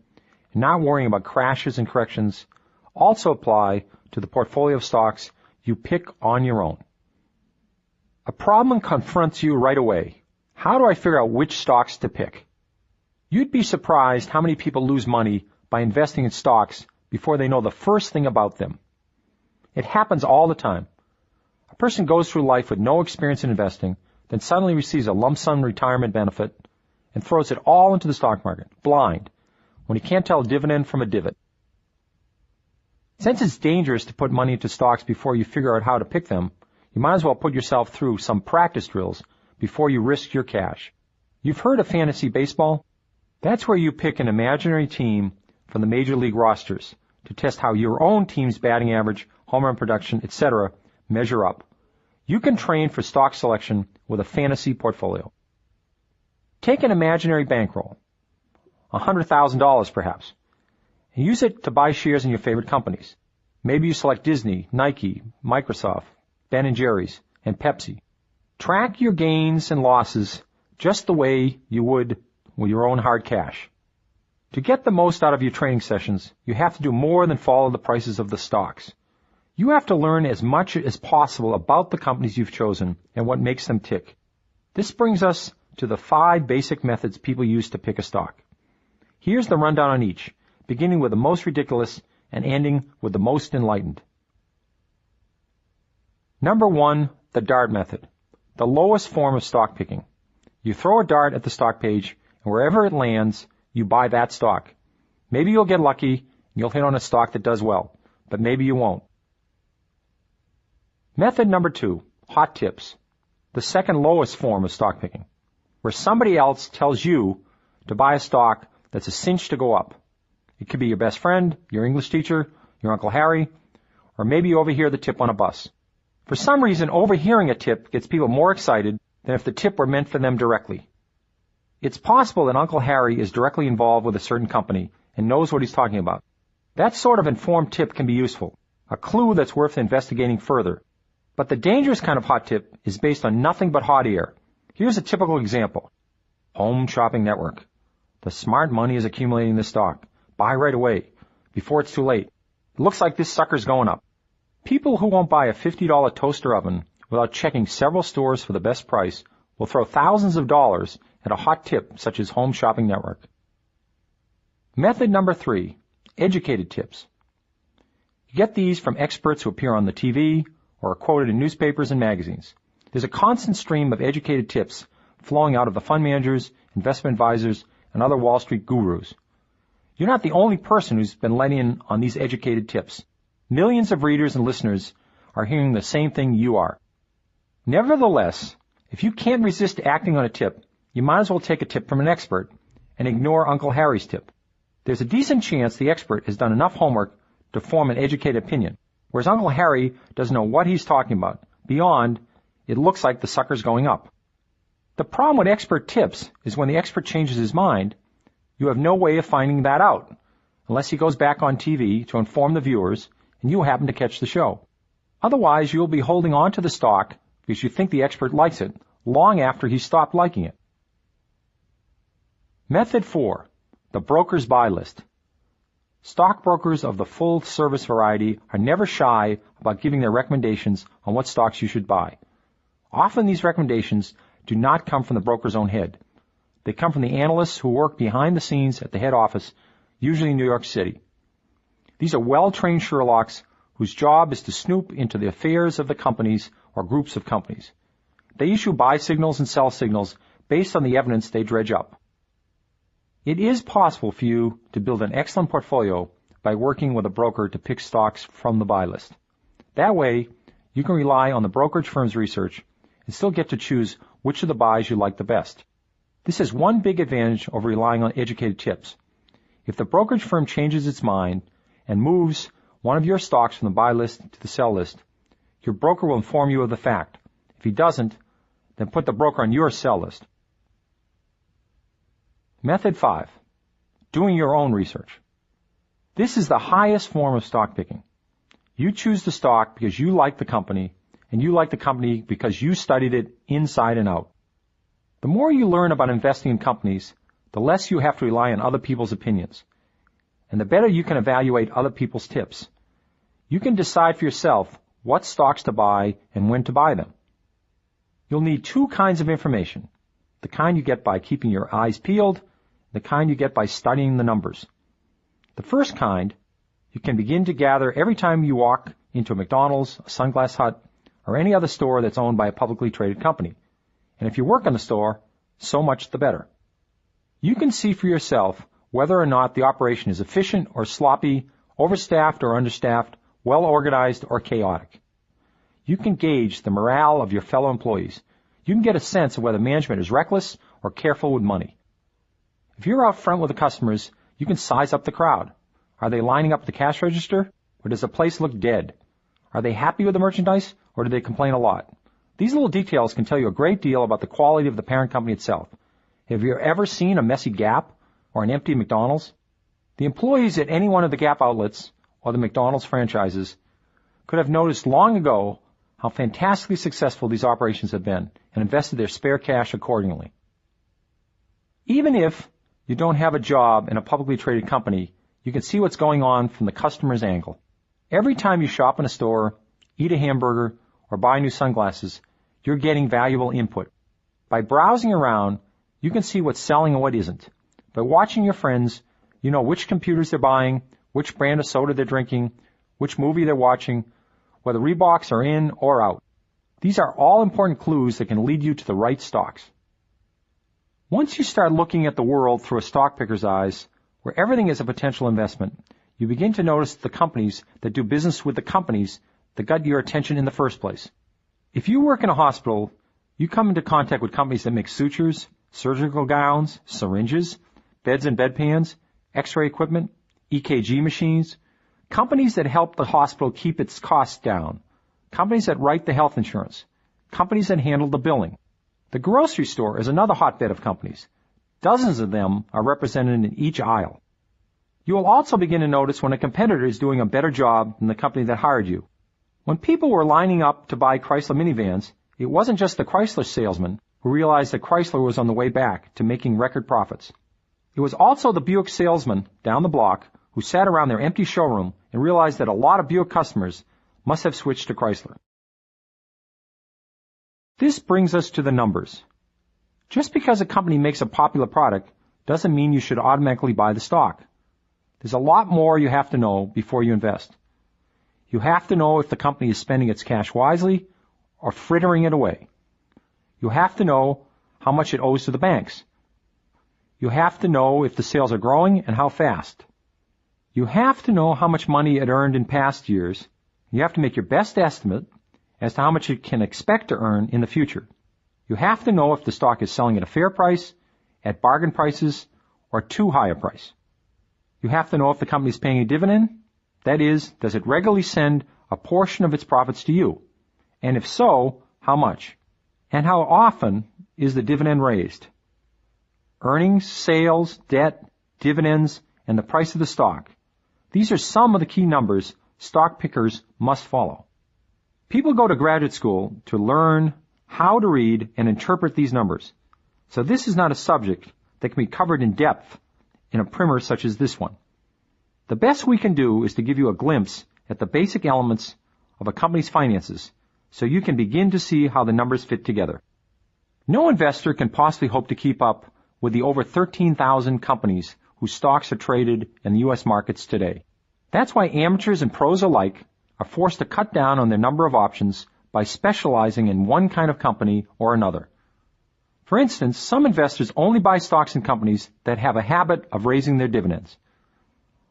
Speaker 1: and not worrying about crashes and corrections, also apply to the portfolio of stocks you pick on your own. A problem confronts you right away. How do I figure out which stocks to pick? You'd be surprised how many people lose money by investing in stocks before they know the first thing about them. It happens all the time. A person goes through life with no experience in investing, then suddenly receives a lump sum retirement benefit and throws it all into the stock market, blind, when he can't tell a dividend from a divot. Since it's dangerous to put money into stocks before you figure out how to pick them, you might as well put yourself through some practice drills before you risk your cash. You've heard of fantasy baseball? That's where you pick an imaginary team from the major league rosters to test how your own team's batting average, home run production, etc. measure up. You can train for stock selection with a fantasy portfolio. Take an imaginary bankroll, $100,000 perhaps, and use it to buy shares in your favorite companies. Maybe you select Disney, Nike, Microsoft, Ben & Jerry's, and Pepsi. Track your gains and losses just the way you would with your own hard cash. To get the most out of your training sessions, you have to do more than follow the prices of the stocks. You have to learn as much as possible about the companies you've chosen and what makes them tick. This brings us to the 5 basic methods people use to pick a stock. Here's the rundown on each, beginning with the most ridiculous and ending with the most enlightened. Number 1, the dart method, the lowest form of stock picking. You throw a dart at the stock page, and wherever it lands, you buy that stock. Maybe you'll get lucky, and you'll hit on a stock that does well, but maybe you won't. Method number 2, hot tips, the second lowest form of stock picking, where somebody else tells you to buy a stock that's a cinch to go up. It could be your best friend, your English teacher, your Uncle Harry, or maybe you overhear the tip on a bus. For some reason, overhearing a tip gets people more excited than if the tip were meant for them directly. It's possible that Uncle Harry is directly involved with a certain company and knows what he's talking about. That sort of informed tip can be useful, a clue that's worth investigating further. But the dangerous kind of hot tip is based on nothing but hot air. Here's a typical example. Home Shopping Network. The smart money is accumulating this stock. Buy right away, before it's too late. It looks like this sucker's going up. People who won't buy a $50 toaster oven without checking several stores for the best price will throw thousands of dollars at a hot tip such as Home Shopping Network. Method number 3, educated tips. You get these from experts who appear on the TV or are quoted in newspapers and magazines. There's a constant stream of educated tips flowing out of the fund managers, investment advisors, and other Wall Street gurus. You're not the only person who's been let in on these educated tips. Millions of readers and listeners are hearing the same thing you are. Nevertheless, if you can't resist acting on a tip, you might as well take a tip from an expert and ignore Uncle Harry's tip. There's a decent chance the expert has done enough homework to form an educated opinion, whereas Uncle Harry doesn't know what he's talking about. Beyond, it looks like the sucker's going up. The problem with expert tips is when the expert changes his mind, you have no way of finding that out, unless he goes back on TV to inform the viewers and you happen to catch the show. Otherwise, you'll be holding on to the stock because you think the expert likes it long after he stopped liking it. Method 4. The broker's buy list. Stockbrokers of the full-service variety are never shy about giving their recommendations on what stocks you should buy. Often these recommendations do not come from the broker's own head. They come from the analysts who work behind the scenes at the head office, usually in New York City. These are well-trained Sherlocks whose job is to snoop into the affairs of the companies or groups of companies. They issue buy signals and sell signals based on the evidence they dredge up. It is possible for you to build an excellent portfolio by working with a broker to pick stocks from the buy list. That way, you can rely on the brokerage firm's research and still get to choose which of the buys you like the best. This has one big advantage over relying on educated tips. If the brokerage firm changes its mind and moves one of your stocks from the buy list to the sell list, your broker will inform you of the fact. If he doesn't, then put the broker on your sell list. Method 5. Doing your own research. This is the highest form of stock picking. You choose the stock because you like the company, and you like the company because you studied it inside and out. The more you learn about investing in companies, the less you have to rely on other people's opinions, and the better you can evaluate other people's tips. You can decide for yourself what stocks to buy and when to buy them. You'll need two kinds of information, the kind you get by keeping your eyes peeled, the kind you get by studying the numbers. The first kind you can begin to gather every time you walk into a McDonald's, a Sunglass Hut, or any other store that's owned by a publicly traded company. And if you work in the store, so much the better. You can see for yourself whether or not the operation is efficient or sloppy, overstaffed or understaffed, well organized or chaotic. You can gauge the morale of your fellow employees. You can get a sense of whether management is reckless or careful with money. If you're out front with the customers, you can size up the crowd. Are they lining up at the cash register, or does the place look dead? Are they happy with the merchandise, or do they complain a lot? These little details can tell you a great deal about the quality of the parent company itself. Have you ever seen a messy Gap or an empty McDonald's? The employees at any one of the Gap outlets or the McDonald's franchises could have noticed long ago how fantastically successful these operations have been and invested their spare cash accordingly. Even if you don't have a job in a publicly traded company, you can see what's going on from the customer's angle. Every time you shop in a store, eat a hamburger, or buy new sunglasses, you're getting valuable input. By browsing around, you can see what's selling and what isn't. By watching your friends, you know which computers they're buying, which brand of soda they're drinking, which movie they're watching, whether Reeboks are in or out. These are all important clues that can lead you to the right stocks. Once you start looking at the world through a stock picker's eyes, where everything is a potential investment, you begin to notice the companies that do business with the companies that got your attention in the first place. If you work in a hospital, you come into contact with companies that make sutures, surgical gowns, syringes, beds and bedpans, x-ray equipment, EKG machines, companies that help the hospital keep its costs down, companies that write the health insurance, companies that handle the billing. The grocery store is another hotbed of companies. Dozens of them are represented in each aisle. You will also begin to notice when a competitor is doing a better job than the company that hired you. When people were lining up to buy Chrysler minivans, it wasn't just the Chrysler salesman who realized that Chrysler was on the way back to making record profits. It was also the Buick salesman down the block who sat around their empty showroom and realized that a lot of Buick customers must have switched to Chrysler. This brings us to the numbers. Just because a company makes a popular product doesn't mean you should automatically buy the stock. There's a lot more you have to know before you invest. You have to know if the company is spending its cash wisely or frittering it away. You have to know how much it owes to the banks. You have to know if the sales are growing and how fast. You have to know how much money it earned in past years. You have to make your best estimate as to how much it can expect to earn in the future. You have to know if the stock is selling at a fair price, at bargain prices, or too high a price. You have to know if the company is paying a dividend, That is, does it regularly send a portion of its profits to you? And if so, how much? And how often is the dividend raised? Earnings, sales, debt, dividends, and the price of the stock. These are some of the key numbers stock pickers must follow. People go to graduate school to learn how to read and interpret these numbers. So this is not a subject that can be covered in depth in a primer such as this one. The best we can do is to give you a glimpse at the basic elements of a company's finances so you can begin to see how the numbers fit together. No investor can possibly hope to keep up with the over 13,000 companies whose stocks are traded in the U.S. markets today. That's why amateurs and pros alike are forced to cut down on their number of options by specializing in one kind of company or another. For instance, some investors only buy stocks in companies that have a habit of raising their dividends.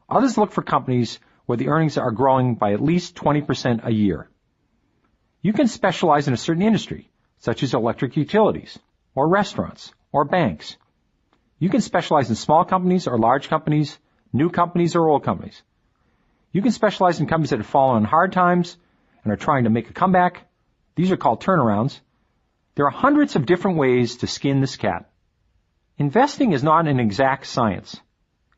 Speaker 1: Others look for companies where the earnings are growing by at least 20% a year. You can specialize in a certain industry, such as electric utilities, or restaurants, or banks. You can specialize in small companies or large companies, new companies or old companies. You can specialize in companies that have fallen on hard times and are trying to make a comeback. These are called turnarounds. There are hundreds of different ways to skin this cat. Investing is not an exact science.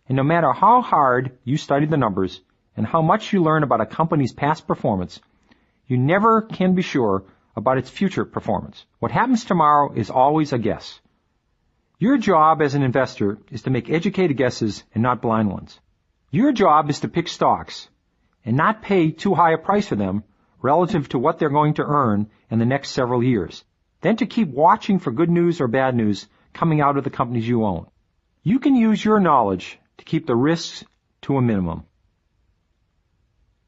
Speaker 1: And no matter how hard you study the numbers and how much you learn about a company's past performance, you never can be sure about its future performance. What happens tomorrow is always a guess. Your job as an investor is to make educated guesses and not blind ones. Your job is to pick stocks and not pay too high a price for them relative to what they're going to earn in the next several years. Then to keep watching for good news or bad news coming out of the companies you own. You can use your knowledge to keep the risks to a minimum.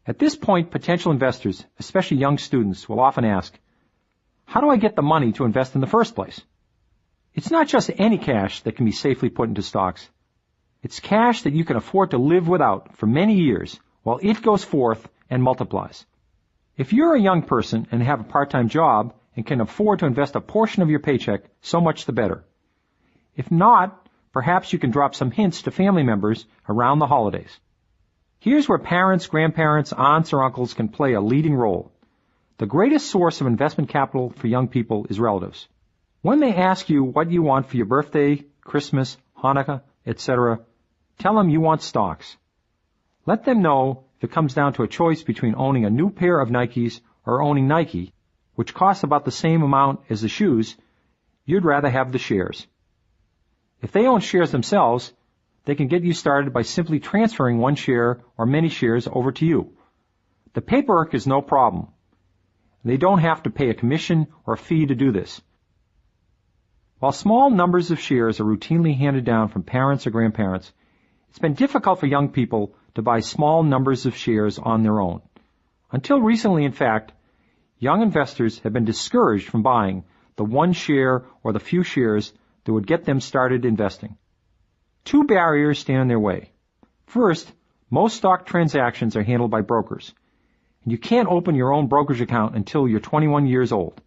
Speaker 1: At this point, potential investors, especially young students, will often ask, how do I get the money to invest in the first place? It's not just any cash that can be safely put into stocks. It's cash that you can afford to live without for many years while it goes forth and multiplies. If you're a young person and have a part-time job and can afford to invest a portion of your paycheck, so much the better. If not, perhaps you can drop some hints to family members around the holidays. Here's where parents, grandparents, aunts, or uncles can play a leading role. The greatest source of investment capital for young people is relatives. When they ask you what you want for your birthday, Christmas, Hanukkah, etc., tell them you want stocks. Let them know if it comes down to a choice between owning a new pair of Nikes or owning Nike, which costs about the same amount as the shoes, you'd rather have the shares. If they own shares themselves, they can get you started by simply transferring one share or many shares over to you. The paperwork is no problem. They don't have to pay a commission or a fee to do this. While small numbers of shares are routinely handed down from parents or grandparents, it's been difficult for young people to buy small numbers of shares on their own. Until recently, in fact, young investors have been discouraged from buying the one share or the few shares that would get them started investing. Two barriers stand in their way. First, most stock transactions are handled by brokers, and you can't open your own brokerage account until you're 21 years old.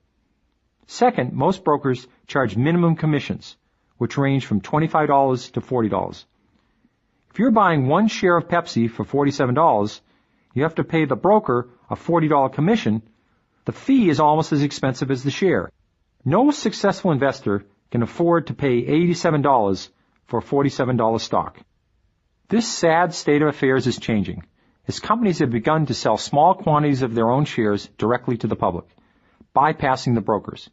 Speaker 1: Second, most brokers charge minimum commissions, which range from $25 to $40. If you're buying one share of Pepsi for $47, you have to pay the broker a $40 commission. The fee is almost as expensive as the share. No successful investor can afford to pay $87 for a $47 stock. This sad state of affairs is changing, as companies have begun to sell small quantities of their own shares directly to the public, bypassing the brokers.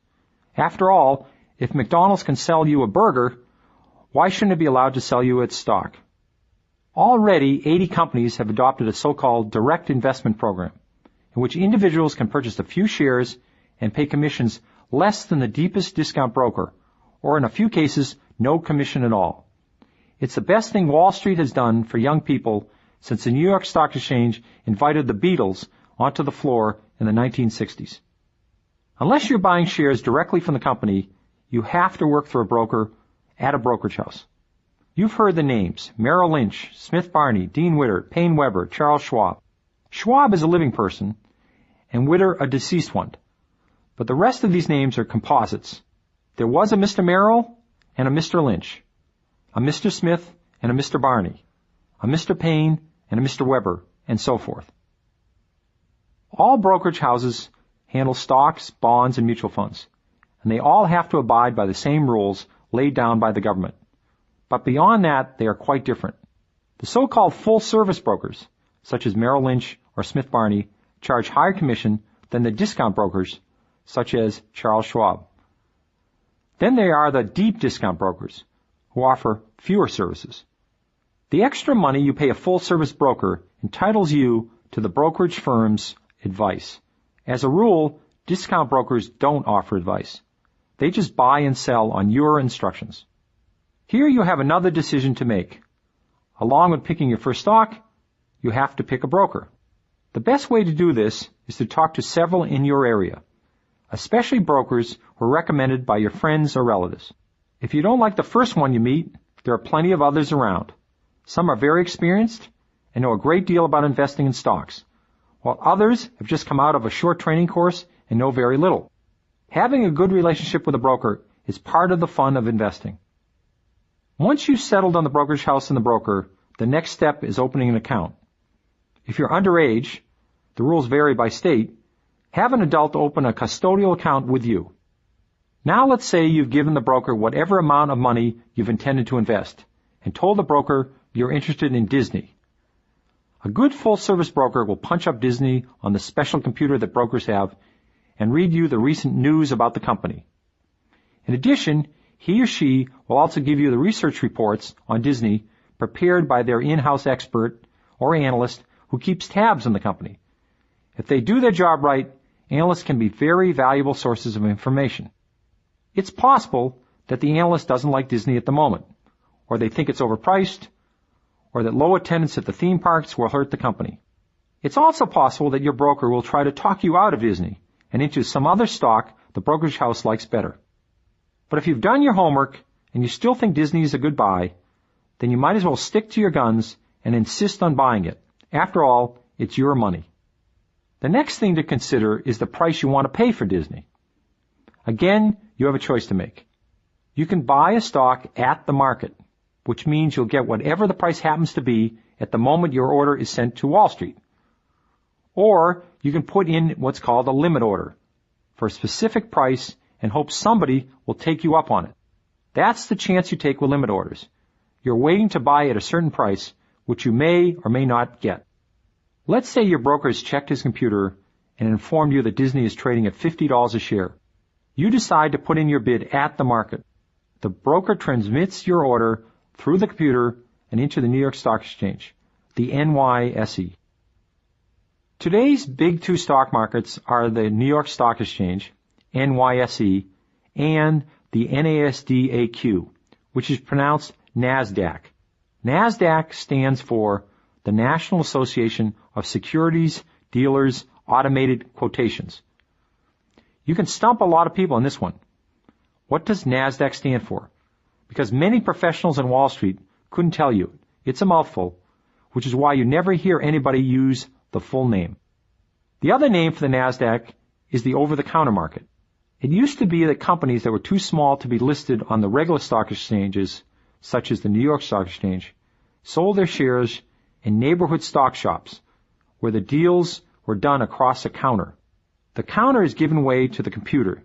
Speaker 1: After all, if McDonald's can sell you a burger, why shouldn't it be allowed to sell you its stock? Already, 80 companies have adopted a so-called direct investment program, in which individuals can purchase a few shares and pay commissions less than the deepest discount broker, or in a few cases, no commission at all. It's the best thing Wall Street has done for young people since the New York Stock Exchange invited the Beatles onto the floor in the 1960s. Unless you're buying shares directly from the company, you have to work through a broker at a brokerage house. You've heard the names: Merrill Lynch, Smith Barney, Dean Witter, Payne Weber, Charles Schwab. Schwab is a living person, and Witter a deceased one. But the rest of these names are composites. There was a Mr. Merrill and a Mr. Lynch, a Mr. Smith and a Mr. Barney, a Mr. Payne and a Mr. Weber, and so forth. All brokerage houses handle stocks, bonds, and mutual funds, and they all have to abide by the same rules laid down by the government. But beyond that, they are quite different. The so-called full-service brokers, such as Merrill Lynch or Smith Barney, charge higher commission than the discount brokers, such as Charles Schwab. Then there are the deep discount brokers, who offer fewer services. The extra money you pay a full-service broker entitles you to the brokerage firm's advice. As a rule, discount brokers don't offer advice. They just buy and sell on your instructions. Here you have another decision to make. Along with picking your first stock, you have to pick a broker. The best way to do this is to talk to several in your area, especially brokers who are recommended by your friends or relatives. If you don't like the first one you meet, there are plenty of others around. Some are very experienced and know a great deal about investing in stocks, while others have just come out of a short training course and know very little. Having a good relationship with a broker is part of the fun of investing. Once you've settled on the brokerage house and the broker, the next step is opening an account. If you're underage, the rules vary by state, have an adult open a custodial account with you. Now let's say you've given the broker whatever amount of money you've intended to invest and told the broker you're interested in Disney. A good full-service broker will punch up Disney on the special computer that brokers have and read you the recent news about the company. In addition, he or she will also give you the research reports on Disney prepared by their in-house expert or analyst who keeps tabs on the company. If they do their job right, analysts can be very valuable sources of information. It's possible that the analyst doesn't like Disney at the moment, or they think it's overpriced, or that low attendance at the theme parks will hurt the company. It's also possible that your broker will try to talk you out of Disney and into some other stock the brokerage house likes better. But if you've done your homework and you still think Disney is a good buy, then you might as well stick to your guns and insist on buying it. After all, it's your money. The next thing to consider is the price you want to pay for Disney. Again, you have a choice to make. You can buy a stock at the market, which means you'll get whatever the price happens to be at the moment your order is sent to Wall Street. Or you can put in what's called a limit order for a specific price and hope somebody will take you up on it. That's the chance you take with limit orders. You're waiting to buy at a certain price, which you may or may not get. Let's say your broker has checked his computer and informed you that Disney is trading at $50 a share. You decide to put in your bid at the market. The broker transmits your order through the computer and into the New York Stock Exchange, the NYSE. Today's big two stock markets are the New York Stock Exchange, NYSE, and the NASDAQ, which is pronounced NASDAQ. NASDAQ stands for the National Association of Securities Dealers Automated Quotations. You can stump a lot of people on this one. What does NASDAQ stand for? Because many professionals on Wall Street couldn't tell you. It's a mouthful, which is why you never hear anybody use the full name. The other name for the NASDAQ is the over-the-counter market. It used to be that companies that were too small to be listed on the regular stock exchanges, such as the New York Stock Exchange, sold their shares in neighborhood stock shops, where the deals were done across a counter. The counter is given way to the computer.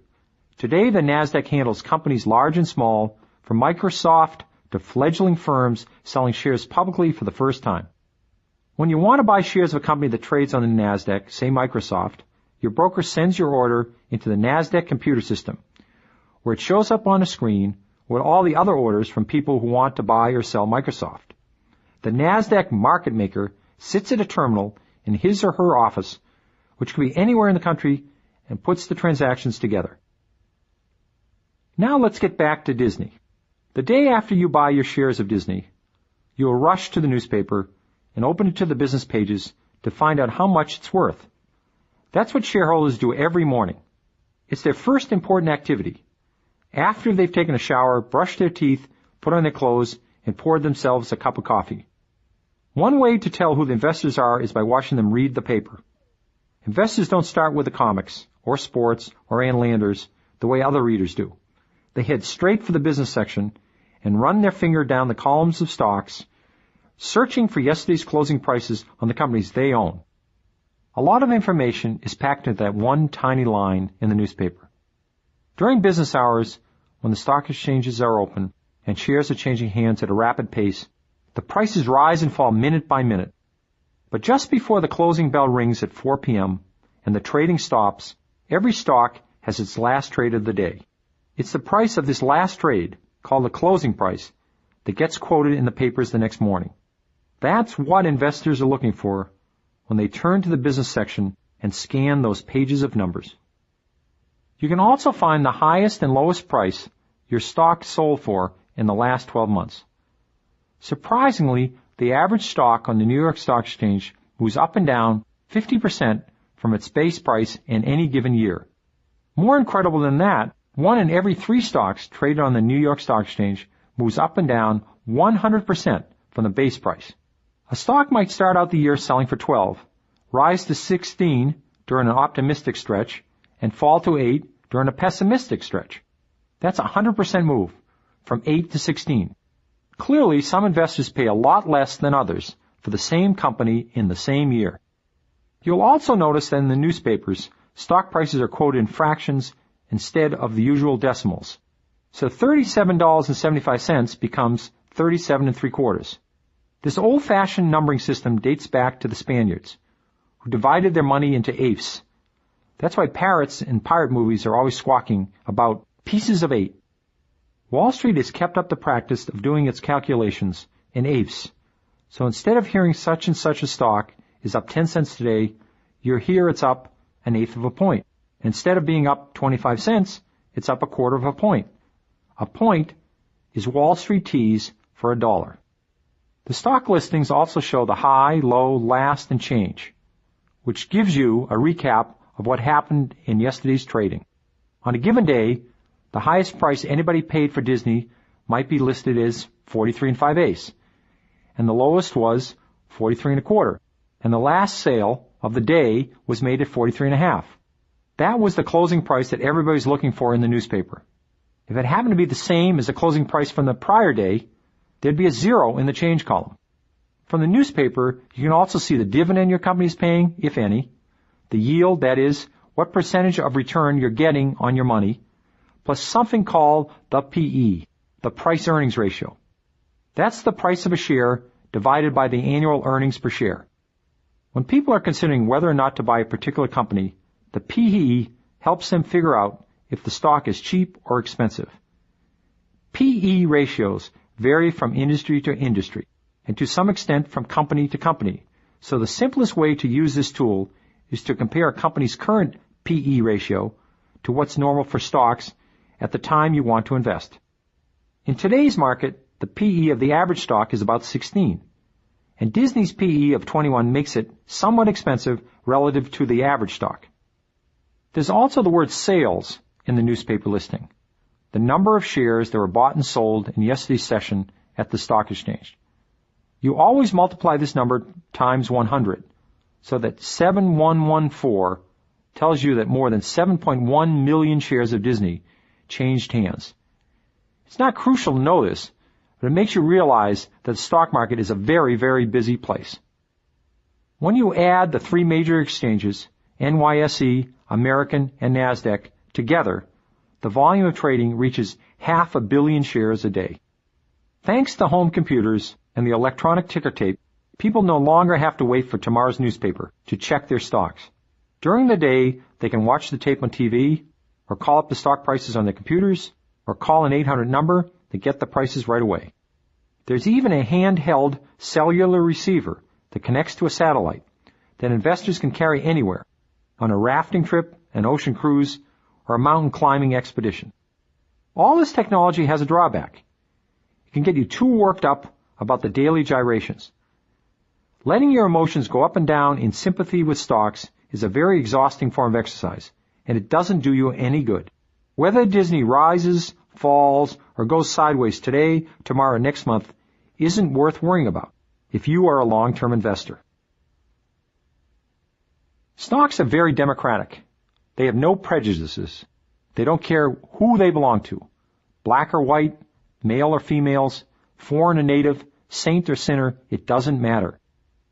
Speaker 1: Today, the NASDAQ handles companies large and small, from Microsoft to fledgling firms selling shares publicly for the first time. When you want to buy shares of a company that trades on the NASDAQ, say Microsoft, your broker sends your order into the NASDAQ computer system, where it shows up on a screen with all the other orders from people who want to buy or sell Microsoft. The NASDAQ market maker sits at a terminal in his or her office, which could be anywhere in the country, and puts the transactions together. Now let's get back to Disney. The day after you buy your shares of Disney, you'll rush to the newspaper and open it to the business pages to find out how much it's worth. That's what shareholders do every morning. It's their first important activity. After they've taken a shower, brushed their teeth, put on their clothes, and poured themselves a cup of coffee. One way to tell who the investors are is by watching them read the paper. Investors don't start with the comics, or sports, or Ann Landers the way other readers do. They head straight for the business section and run their finger down the columns of stocks, searching for yesterday's closing prices on the companies they own. A lot of information is packed into that one tiny line in the newspaper. During business hours, when the stock exchanges are open and shares are changing hands at a rapid pace, the prices rise and fall minute by minute. But just before the closing bell rings at 4 p.m. and the trading stops, every stock has its last trade of the day. It's the price of this last trade, called the closing price, that gets quoted in the papers the next morning. That's what investors are looking for when they turn to the business section and scan those pages of numbers. You can also find the highest and lowest price your stock sold for in the last 12 months. Surprisingly, the average stock on the New York Stock Exchange moves up and down 50% from its base price in any given year. More incredible than that, 1 in every 3 stocks traded on the New York Stock Exchange moves up and down 100% from the base price. A stock might start out the year selling for 12, rise to 16 during an optimistic stretch, and fall to 8 during a pessimistic stretch. That's a 100% move, from 8 to 16. Clearly, some investors pay a lot less than others for the same company in the same year. You'll also notice that in the newspapers, stock prices are quoted in fractions instead of the usual decimals. So $37.75 becomes 37 3/4. This old-fashioned numbering system dates back to the Spaniards, who divided their money into eighths. That's why parrots in pirate movies are always squawking about pieces of 8. Wall Street has kept up the practice of doing its calculations in eighths. So instead of hearing such and such a stock is up 10 cents today, you'll hear it's up 1/8 of a point. Instead of being up 25 cents, it's up 1/4 of a point. A point is Wall Street tease for $1. The stock listings also show the high, low, last, and change, which gives you a recap of what happened in yesterday's trading. On a given day, the highest price anybody paid for Disney might be listed as 43 5/8, and the lowest was 43 1/4, and the last sale of the day was made at 43 1/2. That was the closing price that everybody's looking for in the newspaper. If it happened to be the same as the closing price from the prior day, there'd be a 0 in the change column. From the newspaper, you can also see the dividend your company is paying, if any, the yield, that is, what percentage of return you're getting on your money, plus something called the PE, the price-earnings ratio. That's the price of a share divided by the annual earnings per share. When people are considering whether or not to buy a particular company, the PE helps them figure out if the stock is cheap or expensive. PE ratios vary from industry to industry, and to some extent from company to company. So the simplest way to use this tool is to compare a company's current PE ratio to what's normal for stocks at the time you want to invest. In today's market, the PE of the average stock is about 16, and Disney's PE of 21 makes it somewhat expensive relative to the average stock. There's also the word sales in the newspaper listing, the number of shares that were bought and sold in yesterday's session at the stock exchange. You always multiply this number times 100, so that 7114 tells you that more than 7.1 million shares of Disney changed hands. It's not crucial to know this, but it makes you realize that the stock market is a very, very busy place. When you add the 3 major exchanges, NYSE, American, and NASDAQ, together, the volume of trading reaches 500 million shares a day. Thanks to home computers and the electronic ticker tape, people no longer have to wait for tomorrow's newspaper to check their stocks. During the day, they can watch the tape on TV, or call up the stock prices on their computers, or call an 800 number to get the prices right away. There's even a handheld cellular receiver that connects to a satellite that investors can carry anywhere, on a rafting trip, an ocean cruise, or a mountain climbing expedition. All this technology has a drawback. It can get you too worked up about the daily gyrations. Letting your emotions go up and down in sympathy with stocks is a very exhausting form of exercise, and it doesn't do you any good. Whether Disney rises, falls, or goes sideways today, tomorrow, next month isn't worth worrying about if you are a long-term investor. Stocks are very democratic. They have no prejudices. They don't care who they belong to, black or white, male or females, foreign or native, saint or sinner, it doesn't matter.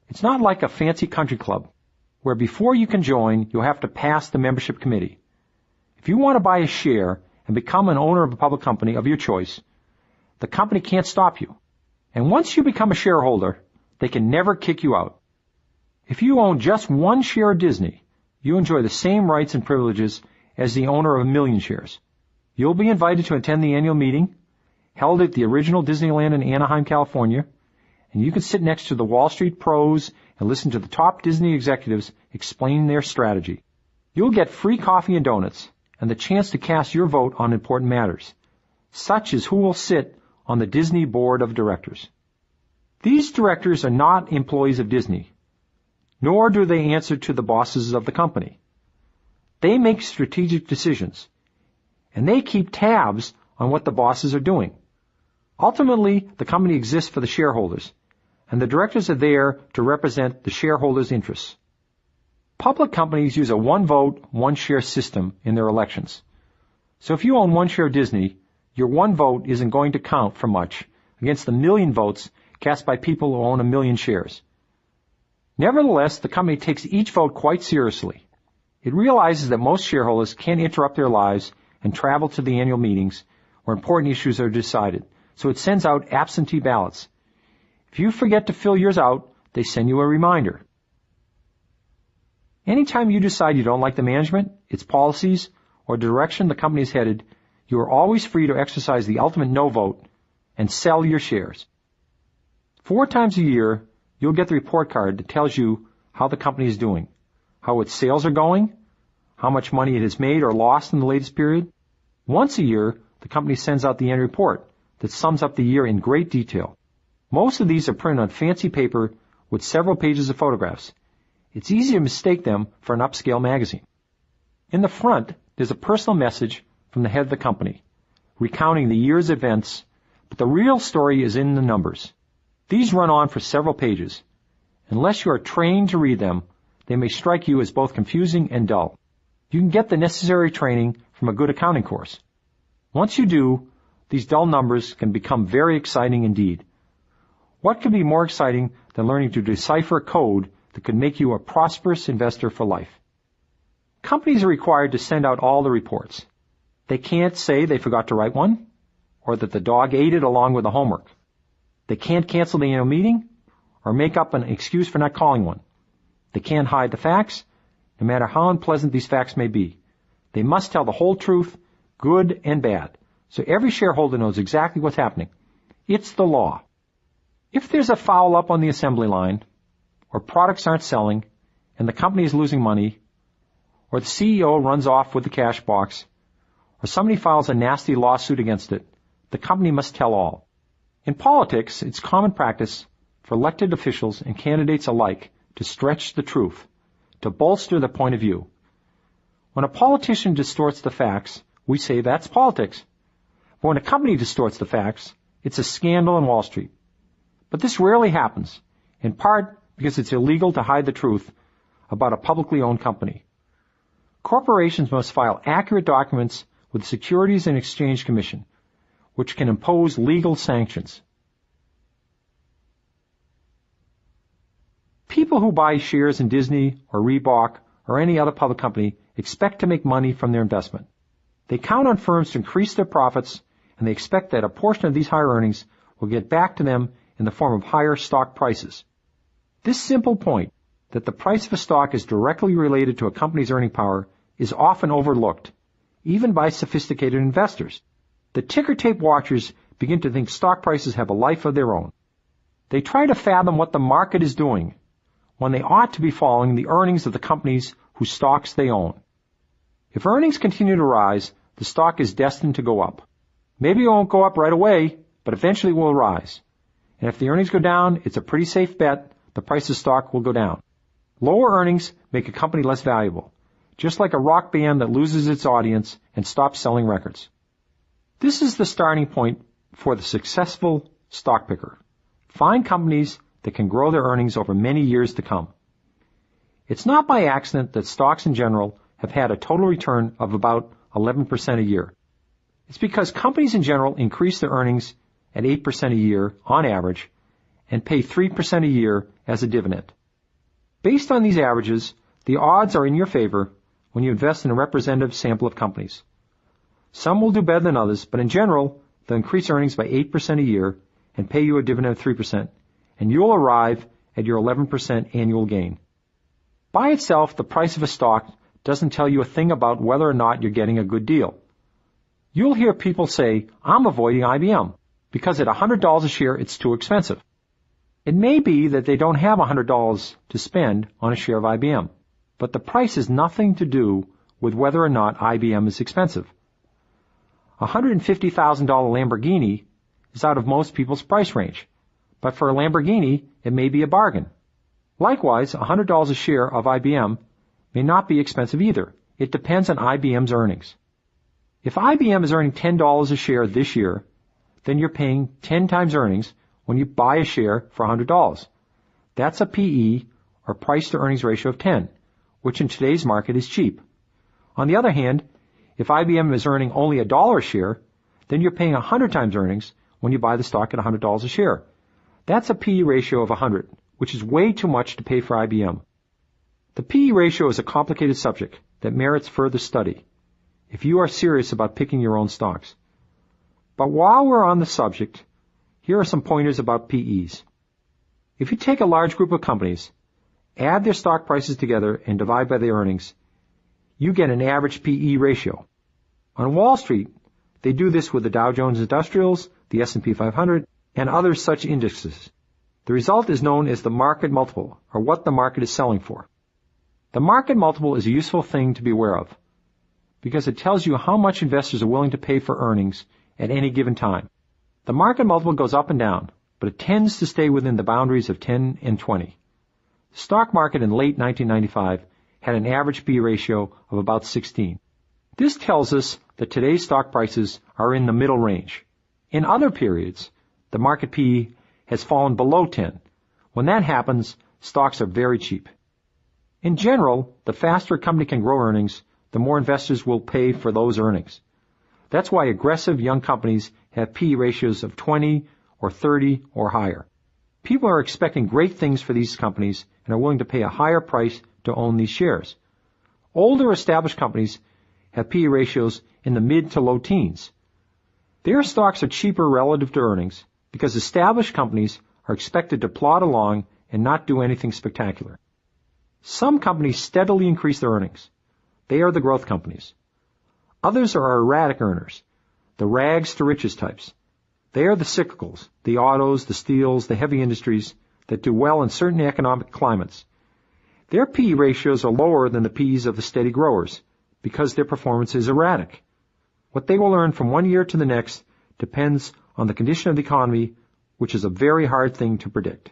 Speaker 1: It's not like a fancy country club, where before you can join, you'll have to pass the membership committee. If you want to buy a share and become an owner of a public company of your choice, the company can't stop you. And once you become a shareholder, they can never kick you out. If you own just one share of Disney, you enjoy the same rights and privileges as the owner of 1 million shares. You'll be invited to attend the annual meeting, held at the original Disneyland in Anaheim, California, and you can sit next to the Wall Street pros and listen to the top Disney executives explain their strategy. You'll get free coffee and donuts and the chance to cast your vote on important matters, such as who will sit on the Disney Board of Directors. These directors are not employees of Disney, nor do they answer to the bosses of the company. They make strategic decisions, and they keep tabs on what the bosses are doing. Ultimately, the company exists for the shareholders, and the directors are there to represent the shareholders' interests. Public companies use a one-vote, one-share system in their elections. So if you own one share of Disney, your one vote isn't going to count for much against the 1 million votes cast by people who own 1 million shares. Nevertheless, the company takes each vote quite seriously. It realizes that most shareholders can't interrupt their lives and travel to the annual meetings where important issues are decided, so it sends out absentee ballots. If you forget to fill yours out, they send you a reminder. Anytime you decide you don't like the management, its policies, or the direction the company is headed, you are always free to exercise the ultimate no vote and sell your shares. 4 times a year, you'll get the report card that tells you how the company is doing, how its sales are going, how much money it has made or lost in the latest period. Once a year, the company sends out the annual report that sums up the year in great detail. Most of these are printed on fancy paper with several pages of photographs. It's easy to mistake them for an upscale magazine. In the front, there's a personal message from the head of the company, recounting the year's events, but the real story is in the numbers. These run on for several pages. Unless you are trained to read them, they may strike you as both confusing and dull. You can get the necessary training from a good accounting course. Once you do, these dull numbers can become very exciting indeed. What could be more exciting than learning to decipher code that could make you a prosperous investor for life? Companies are required to send out all the reports. They can't say they forgot to write one, or that the dog ate it along with the homework. They can't cancel the annual meeting, or make up an excuse for not calling one. They can't hide the facts, no matter how unpleasant these facts may be. They must tell the whole truth, good and bad, so every shareholder knows exactly what's happening. It's the law. If there's a foul up on the assembly line, or products aren't selling, and the company is losing money, or the CEO runs off with the cash box, or somebody files a nasty lawsuit against it, the company must tell all. In politics, it's common practice for elected officials and candidates alike to stretch the truth, to bolster the point of view. When a politician distorts the facts, we say that's politics. But when a company distorts the facts, it's a scandal on Wall Street. But this rarely happens, in part because it's illegal to hide the truth about a publicly owned company. Corporations must file accurate documents with the Securities and Exchange Commission, which can impose legal sanctions. People who buy shares in Disney or Reebok or any other public company expect to make money from their investment. They count on firms to increase their profits, and they expect that a portion of these higher earnings will get back to them in the form of higher stock prices. This simple point, that the price of a stock is directly related to a company's earning power, is often overlooked, even by sophisticated investors. The ticker tape watchers begin to think stock prices have a life of their own. They try to fathom what the market is doing, when they ought to be following the earnings of the companies whose stocks they own. If earnings continue to rise, the stock is destined to go up. Maybe it won't go up right away, but eventually it will rise. And if the earnings go down, it's a pretty safe bet the price of stock will go down. Lower earnings make a company less valuable, just like a rock band that loses its audience and stops selling records. This is the starting point for the successful stock picker. Find companies that can grow their earnings over many years to come. It's not by accident that stocks in general have had a total return of about 11% a year. It's because companies in general increase their earnings at 8% a year on average, and pay 3% a year as a dividend. Based on these averages, the odds are in your favor when you invest in a representative sample of companies. Some will do better than others, but in general, they'll increase earnings by 8% a year and pay you a dividend of 3%, and you'll arrive at your 11% annual gain. By itself, the price of a stock doesn't tell you a thing about whether or not you're getting a good deal. You'll hear people say, I'm avoiding IBM because at $100 a share it's too expensive. It may be that they don't have $100 to spend on a share of IBM, but the price has nothing to do with whether or not IBM is expensive. A $150,000 Lamborghini is out of most people's price range, but for a Lamborghini, it may be a bargain. Likewise, $100 a share of IBM may not be expensive either. It depends on IBM's earnings. If IBM is earning $10 a share this year, then you're paying 10 times earnings when you buy a share for $100. That's a PE, or price to earnings ratio of 10, which in today's market is cheap. On the other hand, if IBM is earning only $1 a share, then you're paying 100 times earnings when you buy the stock at $100 a share. That's a PE ratio of 100, which is way too much to pay for IBM. The PE ratio is a complicated subject that merits further study if you are serious about picking your own stocks. But while we're on the subject, here are some pointers about PEs. If you take a large group of companies, add their stock prices together, and divide by their earnings, you get an average PE ratio. On Wall Street, they do this with the Dow Jones Industrials, the S&P 500, and other such indexes. The result is known as the market multiple, or what the market is selling for. The market multiple is a useful thing to be aware of, because it tells you how much investors are willing to pay for earnings at any given time. The market multiple goes up and down, but it tends to stay within the boundaries of 10 and 20. The stock market in late 1995 had an average PE ratio of about 16. This tells us that today's stock prices are in the middle range. In other periods, the market PE has fallen below 10. When that happens, stocks are very cheap. In general, the faster a company can grow earnings, the more investors will pay for those earnings. That's why aggressive young companies have PE ratios of 20 or 30 or higher. People are expecting great things for these companies and are willing to pay a higher price to own these shares. Older established companies have PE ratios in the mid to low teens. Their stocks are cheaper relative to earnings because established companies are expected to plod along and not do anything spectacular. Some companies steadily increase their earnings. They are the growth companies. Others are erratic earners, the rags to riches types. They are the cyclicals, the autos, the steels, the heavy industries that do well in certain economic climates. Their PE ratios are lower than the PEs of the steady growers because their performance is erratic. What they will earn from one year to the next depends on the condition of the economy, which is a very hard thing to predict.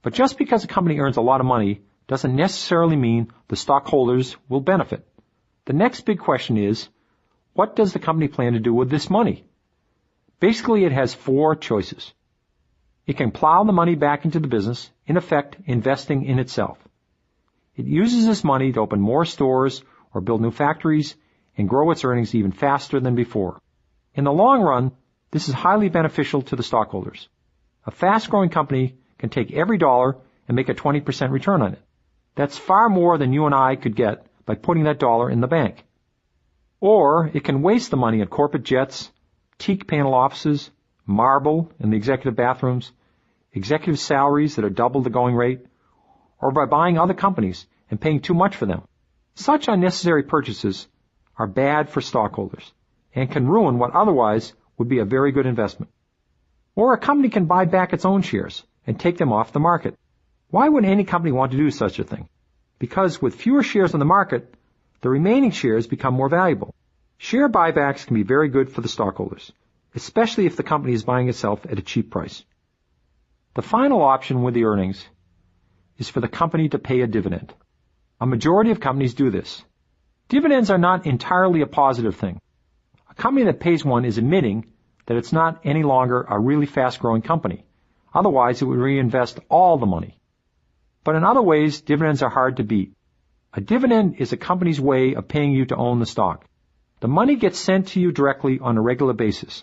Speaker 1: But just because a company earns a lot of money doesn't necessarily mean the stockholders will benefit. The next big question is, what does the company plan to do with this money? Basically, it has four choices. It can plow the money back into the business, in effect, investing in itself. It uses this money to open more stores or build new factories and grow its earnings even faster than before. In the long run, this is highly beneficial to the stockholders. A fast-growing company can take every dollar and make a 20% return on it. That's far more than you and I could get by putting that dollar in the bank. Or it can waste the money on corporate jets, teak panel offices, marble in the executive bathrooms, executive salaries that are double the going rate, or by buying other companies and paying too much for them. Such unnecessary purchases are bad for stockholders and can ruin what otherwise would be a very good investment. Or a company can buy back its own shares and take them off the market. Why would any company want to do such a thing? Because with fewer shares on the market, the remaining shares become more valuable. Share buybacks can be very good for the stockholders, especially if the company is buying itself at a cheap price. The final option with the earnings is for the company to pay a dividend. A majority of companies do this. Dividends are not entirely a positive thing. A company that pays one is admitting that it's not any longer a really fast-growing company. Otherwise, it would reinvest all the money. But in other ways, dividends are hard to beat. A dividend is a company's way of paying you to own the stock. The money gets sent to you directly on a regular basis.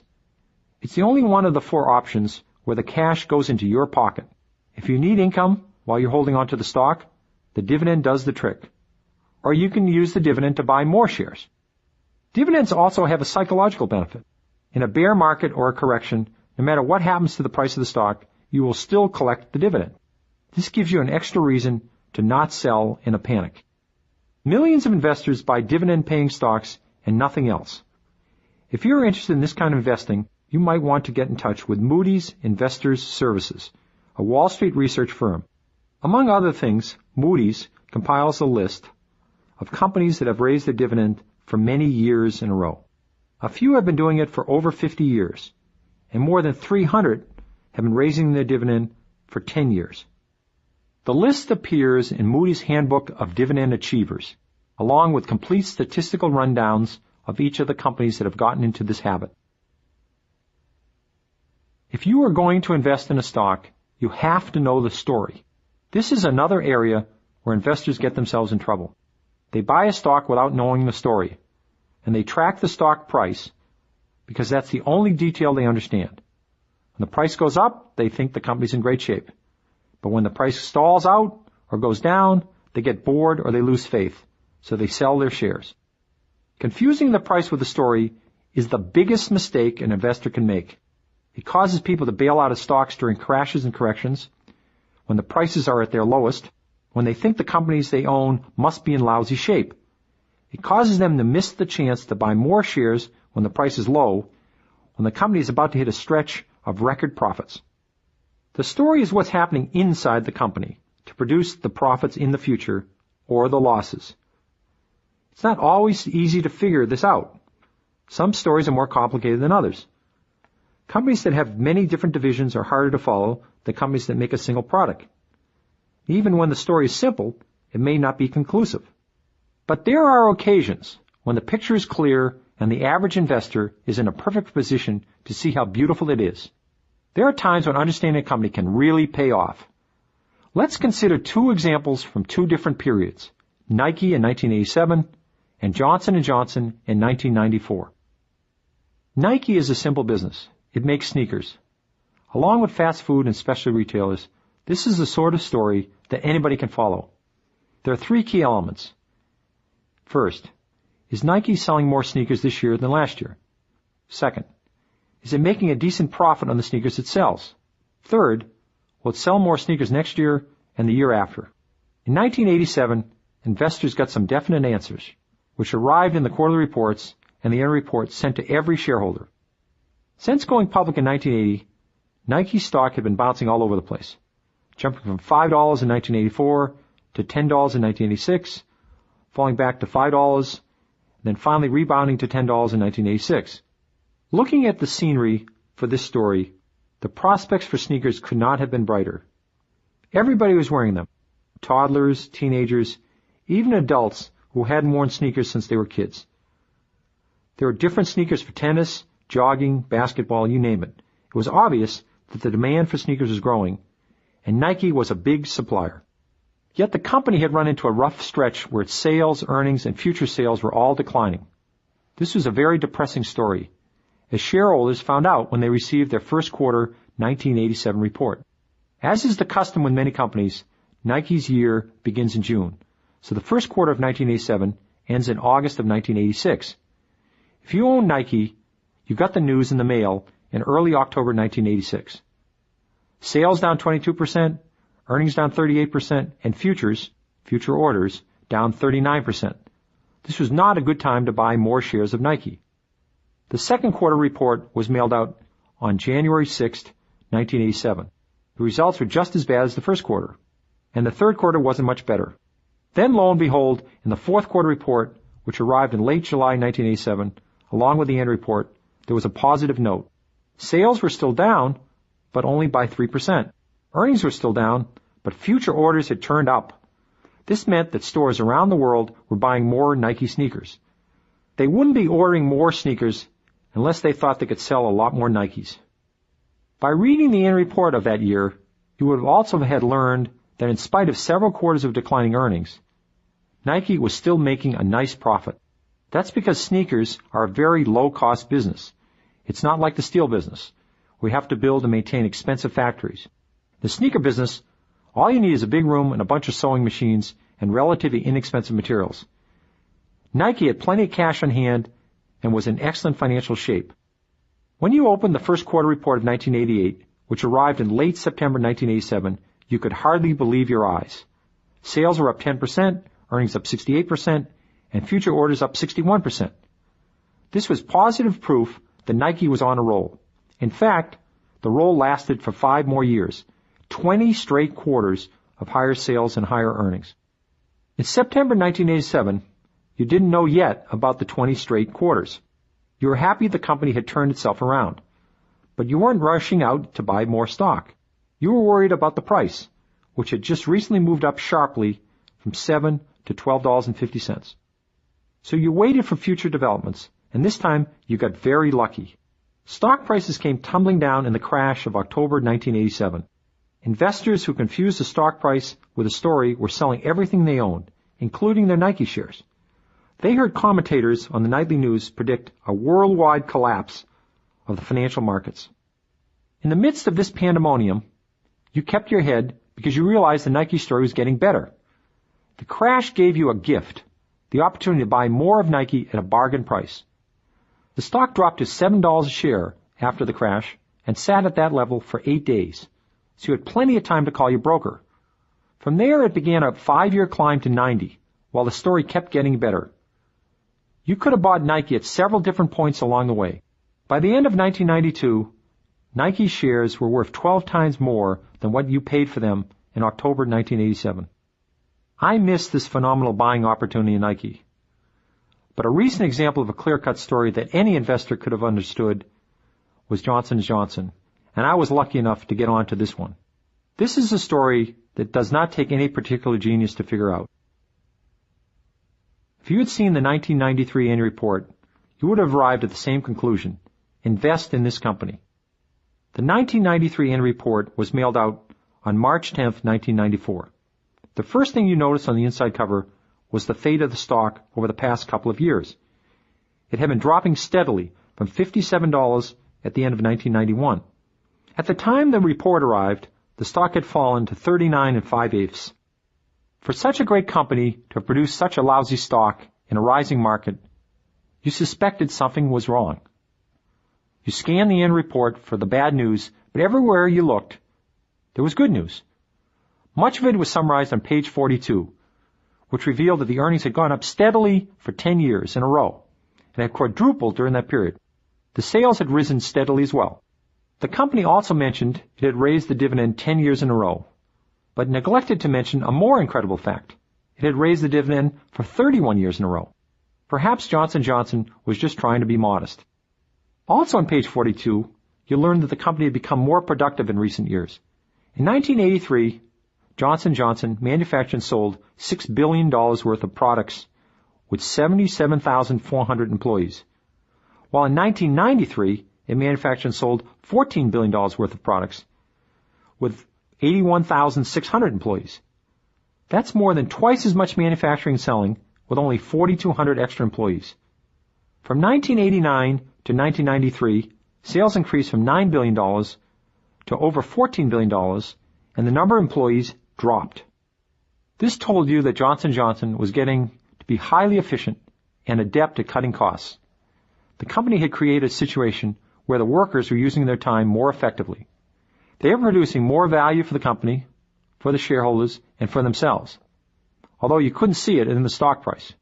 Speaker 1: It's the only one of the four options where the cash goes into your pocket. If you need income while you're holding onto the stock, the dividend does the trick. Or you can use the dividend to buy more shares. Dividends also have a psychological benefit. In a bear market or a correction, no matter what happens to the price of the stock, you will still collect the dividend. This gives you an extra reason to not sell in a panic. Millions of investors buy dividend-paying stocks and nothing else. If you're interested in this kind of investing, you might want to get in touch with Moody's Investors Services, a Wall Street research firm. Among other things, Moody's compiles a list of companies that have raised their dividend for many years in a row. A few have been doing it for over 50 years, and more than 300 have been raising their dividend for 10 years. The list appears in Moody's Handbook of Dividend Achievers, along with complete statistical rundowns of each of the companies that have gotten into this habit. If you are going to invest in a stock, you have to know the story. This is another area where investors get themselves in trouble. They buy a stock without knowing the story, and they track the stock price because that's the only detail they understand. When the price goes up, they think the company's in great shape. But when the price stalls out or goes down, they get bored or they lose faith, so they sell their shares. Confusing the price with the story is the biggest mistake an investor can make. It causes people to bail out of stocks during crashes and corrections, when the prices are at their lowest, when they think the companies they own must be in lousy shape. It causes them to miss the chance to buy more shares when the price is low, when the company is about to hit a stretch of record profits. The story is what's happening inside the company to produce the profits in the future or the losses. It's not always easy to figure this out. Some stories are more complicated than others. Companies that have many different divisions are harder to follow than companies that make a single product. Even when the story is simple, it may not be conclusive. But there are occasions when the picture is clear and the average investor is in a perfect position to see how beautiful it is. There are times when understanding a company can really pay off. Let's consider two examples from two different periods, Nike in 1987 and Johnson & Johnson in 1994. Nike is a simple business. It makes sneakers. Along with fast food and specialty retailers, this is the sort of story that anybody can follow. There are three key elements. First, is Nike selling more sneakers this year than last year? Second, is it making a decent profit on the sneakers it sells? Third, will it sell more sneakers next year and the year after? In 1987, investors got some definite answers, which arrived in the quarterly reports and the annual reports sent to every shareholder. Since going public in 1980, Nike stock had been bouncing all over the place, jumping from $5 in 1984 to $10 in 1986, falling back to $5, and then finally rebounding to $10 in 1986. Looking at the scenery for this story, the prospects for sneakers could not have been brighter. Everybody was wearing them. Toddlers, teenagers, even adults who hadn't worn sneakers since they were kids. There were different sneakers for tennis, jogging, basketball, you name it. It was obvious that the demand for sneakers was growing, and Nike was a big supplier. Yet the company had run into a rough stretch where its sales, earnings, and future sales were all declining. This was a very depressing story, as shareholders found out when they received their first quarter 1987 report. As is the custom with many companies, Nike's year begins in June, so the first quarter of 1987 ends in August of 1986. If you own Nike, you got the news in the mail in early October 1986. Sales down 22%, earnings down 38%, and future orders, down 39%. This was not a good time to buy more shares of Nike. The second quarter report was mailed out on January 6, 1987. The results were just as bad as the first quarter, and the third quarter wasn't much better. Then, lo and behold, in the fourth quarter report, which arrived in late July 1987, along with the annual report, there was a positive note. Sales were still down, but only by 3%. Earnings were still down, but future orders had turned up. This meant that stores around the world were buying more Nike sneakers. They wouldn't be ordering more sneakers unless they thought they could sell a lot more Nikes. By reading the annual report of that year, you would have also had learned that in spite of several quarters of declining earnings, Nike was still making a nice profit. That's because sneakers are a very low-cost business. It's not like the steel business, we have to build and maintain expensive factories. The sneaker business, all you need is a big room and a bunch of sewing machines and relatively inexpensive materials. Nike had plenty of cash on hand and was in excellent financial shape. When you opened the first quarter report of 1988, which arrived in late September 1987, you could hardly believe your eyes. Sales were up 10%, earnings up 68%, and future orders up 61%. This was positive proof that Nike was on a roll. In fact, the roll lasted for 5 more years, 20 straight quarters of higher sales and higher earnings. In September 1987, you didn't know yet about the 20 straight quarters. You were happy the company had turned itself around, but you weren't rushing out to buy more stock. You were worried about the price, which had just recently moved up sharply from $7 to $12.50. So you waited for future developments, and this time you got very lucky. Stock prices came tumbling down in the crash of October 1987. Investors who confused the stock price with a story were selling everything they owned, including their Nike shares. They heard commentators on the nightly news predict a worldwide collapse of the financial markets. In the midst of this pandemonium, you kept your head because you realized the Nike story was getting better. The crash gave you a gift, the opportunity to buy more of Nike at a bargain price. The stock dropped to $7 a share after the crash and sat at that level for 8 days, so you had plenty of time to call your broker. From there, it began a 5-year climb to 90, while the story kept getting better. You could have bought Nike at several different points along the way. By the end of 1992, Nike shares were worth 12 times more than what you paid for them in October 1987. I missed this phenomenal buying opportunity in Nike. But a recent example of a clear-cut story that any investor could have understood was Johnson & Johnson, and I was lucky enough to get onto this one. This is a story that does not take any particular genius to figure out. If you had seen the 1993 annual report, you would have arrived at the same conclusion. Invest in this company. The 1993 annual report was mailed out on March 10, 1994. The first thing you noticed on the inside cover was the fate of the stock over the past couple of years. It had been dropping steadily from $57 at the end of 1991. At the time the report arrived, the stock had fallen to 39 5/8. For such a great company to have produced such a lousy stock in a rising market, you suspected something was wrong. You scanned the end report for the bad news, but everywhere you looked, there was good news. Much of it was summarized on page 42, which revealed that the earnings had gone up steadily for 10 years in a row, and had quadrupled during that period. The sales had risen steadily as well. The company also mentioned it had raised the dividend 10 years in a row, but neglected to mention a more incredible fact. It had raised the dividend for 31 years in a row. Perhaps Johnson & Johnson was just trying to be modest. Also on page 42, you learned that the company had become more productive in recent years. In 1983, Johnson & Johnson manufactured and sold $6 billion worth of products with 77,400 employees, while in 1993, it manufactured and sold $14 billion worth of products with 81,600 employees. That's more than twice as much manufacturing and selling with only 4,200 extra employees. From 1989 to 1993, sales increased from $9 billion to over $14 billion, and the number of employees dropped. This told you that Johnson & Johnson was getting to be highly efficient and adept at cutting costs. The company had created a situation where the workers were using their time more effectively. They were producing more value for the company, for the shareholders, and for themselves, although you couldn't see it in the stock price.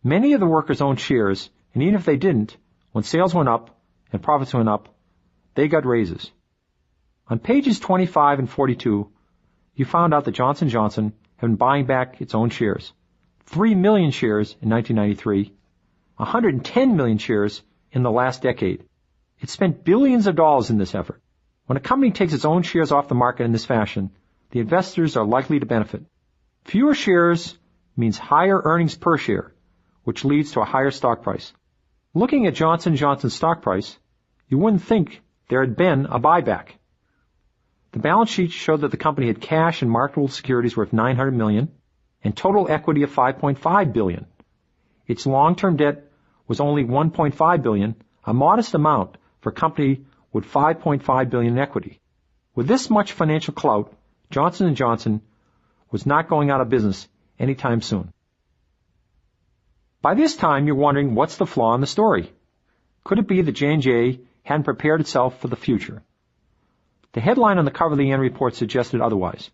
Speaker 1: Many of the workers owned shares, and even if they didn't, when sales went up and profits went up, they got raises. On pages 25 and 42, you found out that Johnson & Johnson had been buying back its own shares. 3 million shares in 1993, 110 million shares in the last decade. It spent billions of dollars in this effort. When a company takes its own shares off the market in this fashion, the investors are likely to benefit. Fewer shares means higher earnings per share, which leads to a higher stock price. Looking at Johnson & Johnson's stock price, you wouldn't think there had been a buyback. The balance sheet showed that the company had cash and marketable securities worth $900 million and total equity of $5.5 billion. Its long-term debt was only $1.5 billion, a modest amount for a company with $5.5 billion in equity. With this much financial clout, Johnson & Johnson was not going out of business anytime soon. By this time, you're wondering what's the flaw in the story. Could it be that J&J hadn't prepared itself for the future? The headline on the cover of the annual report suggested otherwise.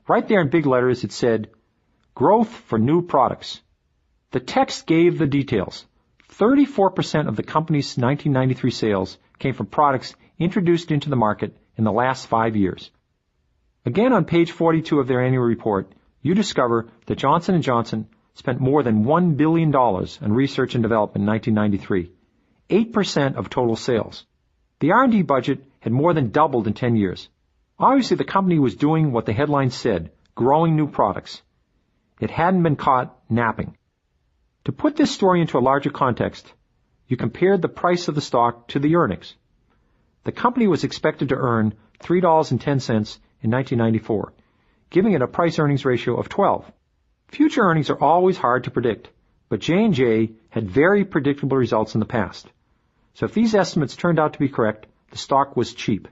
Speaker 1: Right there in big letters, it said, "Growth for New Products." The text gave the details. 34% of the company's 1993 sales came from products introduced into the market in the last 5 years. Again, on page 42 of their annual report, you discover that Johnson & Johnson spent more than $1 billion in research and development in 1993, 8% of total sales. The R&D budget had more than doubled in 10 years. Obviously, the company was doing what the headline said, growing new products. It hadn't been caught napping. To put this story into a larger context, you compared the price of the stock to the earnings. The company was expected to earn $3.10 in 1994, giving it a price-earnings ratio of 12. Future earnings are always hard to predict, but J&J had very predictable results in the past. So if these estimates turned out to be correct, the stock was cheap.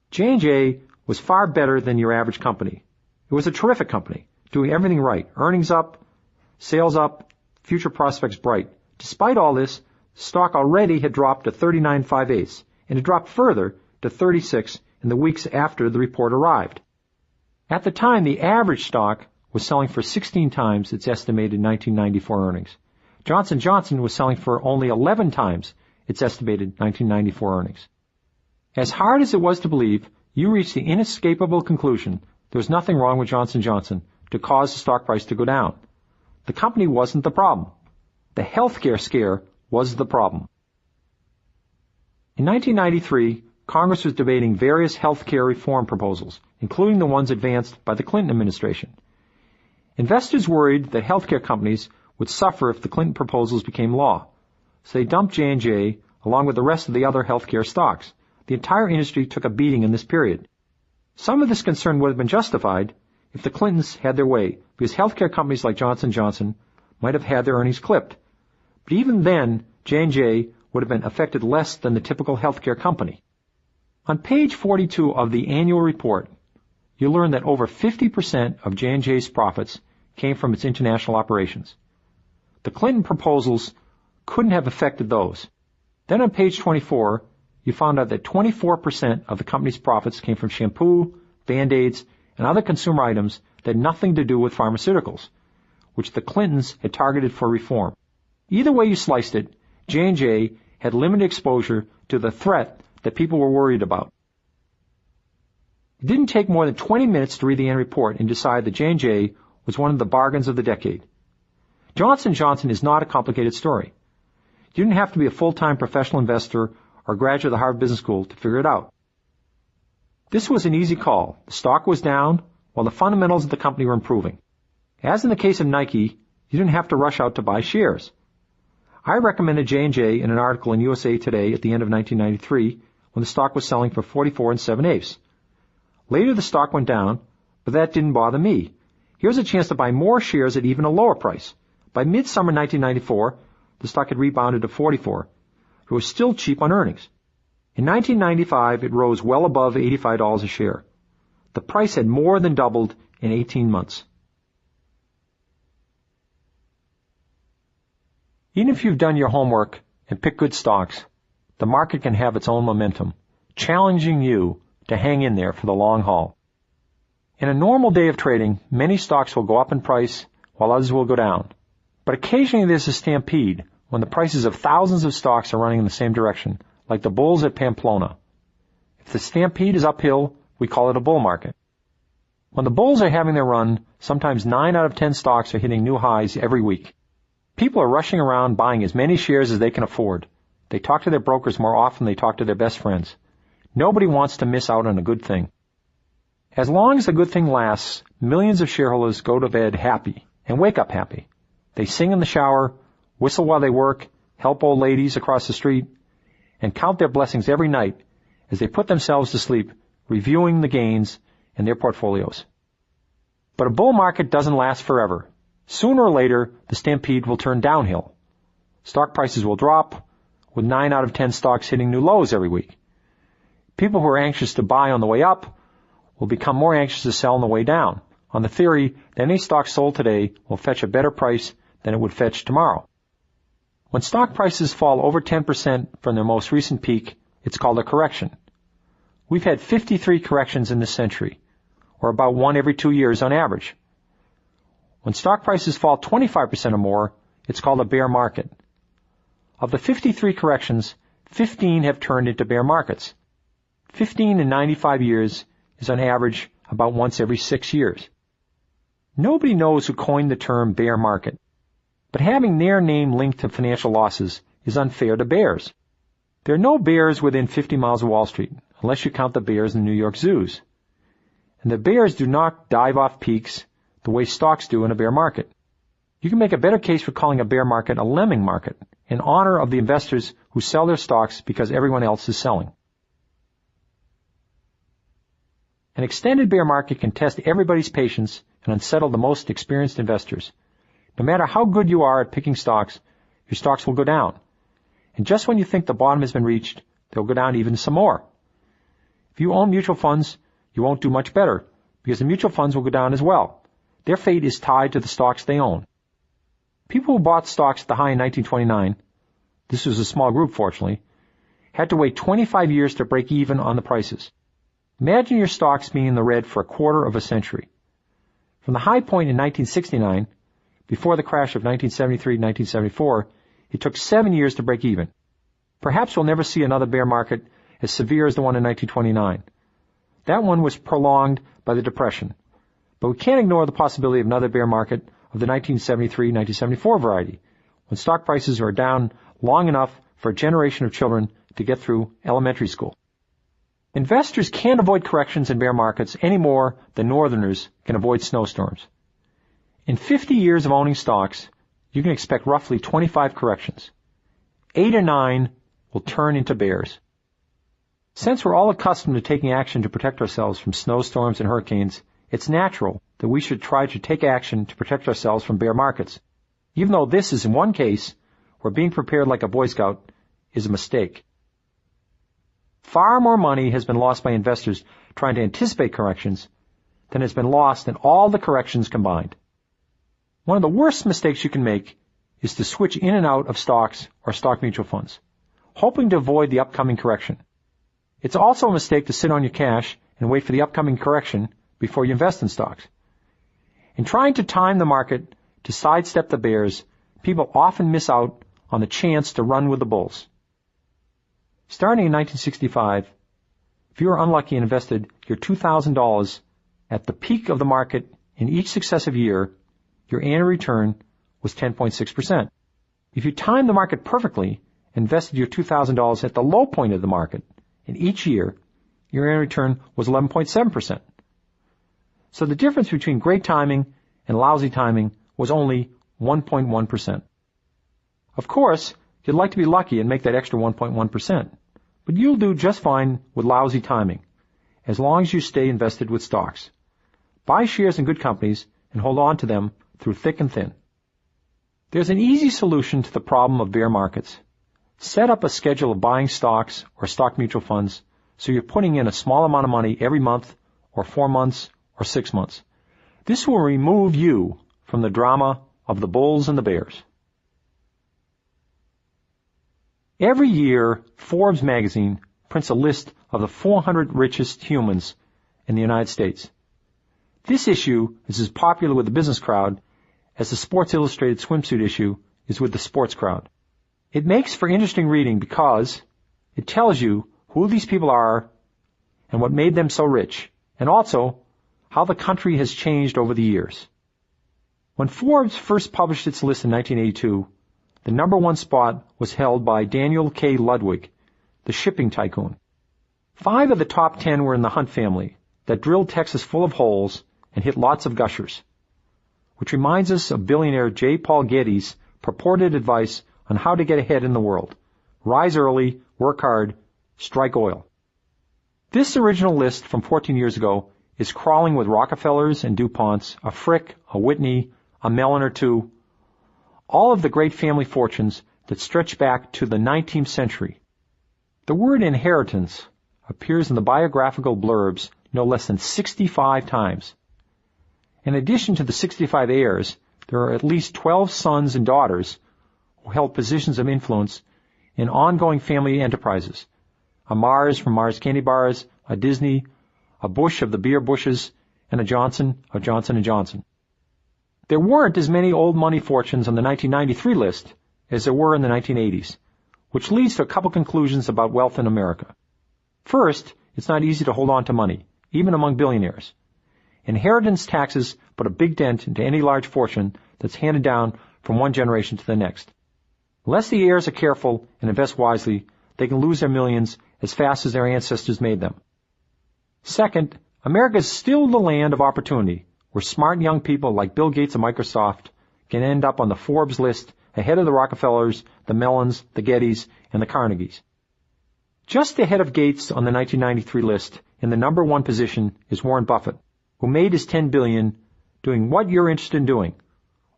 Speaker 1: J&J was far better than your average company. It was a terrific company, doing everything right. Earnings up, sales up, future prospects bright. Despite all this, the stock already had dropped to 39.58, and it dropped further to 36 in the weeks after the report arrived. At the time, the average stock was selling for 16 times its estimated 1994 earnings. Johnson & Johnson was selling for only 11 times its estimated 1994 earnings. As hard as it was to believe, you reached the inescapable conclusion there was nothing wrong with Johnson & Johnson to cause the stock price to go down. The company wasn't the problem. The healthcare scare was the problem. In 1993, Congress was debating various healthcare reform proposals, including the ones advanced by the Clinton administration. Investors worried that healthcare companies would suffer if the Clinton proposals became law, so they dumped J&J along with the rest of the other healthcare stocks. The entire industry took a beating in this period. Some of this concern would have been justified if the Clintons had their way, because healthcare companies like Johnson & Johnson might have had their earnings clipped. But even then, J&J would have been affected less than the typical healthcare company. On page 42 of the annual report, you'll learn that over 50% of J&J's profits came from its international operations. The Clinton proposals couldn't have affected those. Then on page 24, you found out that 24% of the company's profits came from shampoo, Band-Aids, and other consumer items that had nothing to do with pharmaceuticals, which the Clintons had targeted for reform. Either way you sliced it, J&J had limited exposure to the threat that people were worried about. It didn't take more than 20 minutes to read the annual report and decide that J&J was one of the bargains of the decade. Johnson & Johnson is not a complicated story. You didn't have to be a full-time professional investor or graduate of the Harvard Business School to figure it out. This was an easy call. The stock was down, while the fundamentals of the company were improving. As in the case of Nike, you didn't have to rush out to buy shares. I recommended J&J in an article in USA Today at the end of 1993 when the stock was selling for 44 7/8. Later the stock went down, but that didn't bother me. Here's a chance to buy more shares at even a lower price. By midsummer 1994, the stock had rebounded to 44. It was still cheap on earnings. In 1995, it rose well above $85 a share. The price had more than doubled in 18 months. Even if you've done your homework and picked good stocks, the market can have its own momentum, challenging you to hang in there for the long haul. In a normal day of trading, many stocks will go up in price while others will go down. But occasionally there's a stampede when the prices of thousands of stocks are running in the same direction, like the bulls at Pamplona. If the stampede is uphill, we call it a bull market. When the bulls are having their run, sometimes 9 out of 10 stocks are hitting new highs every week. People are rushing around buying as many shares as they can afford. They talk to their brokers more often than they talk to their best friends. Nobody wants to miss out on a good thing. As long as the good thing lasts, millions of shareholders go to bed happy and wake up happy. They sing in the shower, whistle while they work, help old ladies across the street, and count their blessings every night as they put themselves to sleep, reviewing the gains in their portfolios. But a bull market doesn't last forever. Sooner or later, the stampede will turn downhill. Stock prices will drop, with 9 out of 10 stocks hitting new lows every week. People who are anxious to buy on the way up will become more anxious to sell on the way down, on the theory that any stock sold today will fetch a better price than it would fetch tomorrow. When stock prices fall over 10% from their most recent peak, it's called a correction. We've had 53 corrections in this century, or about one every 2 years on average. When stock prices fall 25% or more, it's called a bear market. Of the 53 corrections, 15 have turned into bear markets. 15 in 95 years is on average about once every 6 years. Nobody knows who coined the term bear market, but having their name linked to financial losses is unfair to bears. There are no bears within 50 miles of Wall Street, unless you count the bears in New York zoos. And the bears do not dive off peaks the way stocks do in a bear market. You can make a better case for calling a bear market a lemming market, in honor of the investors who sell their stocks because everyone else is selling. An extended bear market can test everybody's patience and unsettle the most experienced investors. No matter how good you are at picking stocks, your stocks will go down. And just when you think the bottom has been reached, they'll go down even some more. If you own mutual funds, you won't do much better, because the mutual funds will go down as well. Their fate is tied to the stocks they own. People who bought stocks at the high in 1929, this was a small group fortunately, had to wait 25 years to break even on the prices. Imagine your stocks being in the red for a quarter of a century. From the high point in 1969, before the crash of 1973-1974, it took 7 years to break even. Perhaps we'll never see another bear market as severe as the one in 1929. That one was prolonged by the Depression. But we can't ignore the possibility of another bear market of the 1973-1974 variety, when stock prices are down long enough for a generation of children to get through elementary school. Investors can't avoid corrections in bear markets any more than northerners can avoid snowstorms. In 50 years of owning stocks, you can expect roughly 25 corrections. 8 or 9 will turn into bears. Since we're all accustomed to taking action to protect ourselves from snowstorms and hurricanes, it's natural that we should try to take action to protect ourselves from bear markets, even though this is in one case where being prepared like a Boy Scout is a mistake. Far more money has been lost by investors trying to anticipate corrections than has been lost in all the corrections combined. One of the worst mistakes you can make is to switch in and out of stocks or stock mutual funds, hoping to avoid the upcoming correction. It's also a mistake to sit on your cash and wait for the upcoming correction before you invest in stocks. In trying to time the market to sidestep the bears, people often miss out on the chance to run with the bulls. Starting in 1965, if you were unlucky and invested your $2,000 at the peak of the market in each successive year, your annual return was 10.6%. If you timed the market perfectly and invested your $2,000 at the low point of the market in each year, your annual return was 11.7%. So the difference between great timing and lousy timing was only 1.1%. Of course, you'd like to be lucky and make that extra 1.1%, but you'll do just fine with lousy timing, as long as you stay invested with stocks. Buy shares in good companies and hold on to them through thick and thin. There's an easy solution to the problem of bear markets. Set up a schedule of buying stocks or stock mutual funds so you're putting in a small amount of money every month or 4 months or 6 months. This will remove you from the drama of the bulls and the bears. Every year, Forbes magazine prints a list of the 400 richest humans in the United States. This issue is as popular with the business crowd as the Sports Illustrated swimsuit issue is with the sports crowd. It makes for interesting reading because it tells you who these people are and what made them so rich, and also how the country has changed over the years. When Forbes first published its list in 1982, the number 1 spot was held by Daniel K. Ludwig, the shipping tycoon. 5 of the top 10 were in the Hunt family that drilled Texas full of holes and hit lots of gushers, which reminds us of billionaire J. Paul Getty's purported advice on how to get ahead in the world. Rise early, work hard, strike oil. This original list from 14 years ago is crawling with Rockefellers and DuPonts, a Frick, a Whitney, a Mellon or two, all of the great family fortunes that stretch back to the 19th century. The word inheritance appears in the biographical blurbs no less than 65 times. In addition to the 65 heirs, there are at least 12 sons and daughters who held positions of influence in ongoing family enterprises. A Mars from Mars Candy Bars, a Disney, a Bush of the Beer Bushes, and a Johnson of Johnson & Johnson. There weren't as many old money fortunes on the 1993 list as there were in the 1980s, which leads to a couple conclusions about wealth in America. First, it's not easy to hold on to money, even among billionaires. Inheritance taxes put a big dent into any large fortune that's handed down from one generation to the next. Unless the heirs are careful and invest wisely, they can lose their millions as fast as their ancestors made them. Second, America is still the land of opportunity, where smart young people like Bill Gates of Microsoft can end up on the Forbes list ahead of the Rockefellers, the Mellons, the Gettys, and the Carnegies. Just ahead of Gates on the 1993 list, in the number one position, is Warren Buffett, who made his $10 billion doing what you're interested in doing,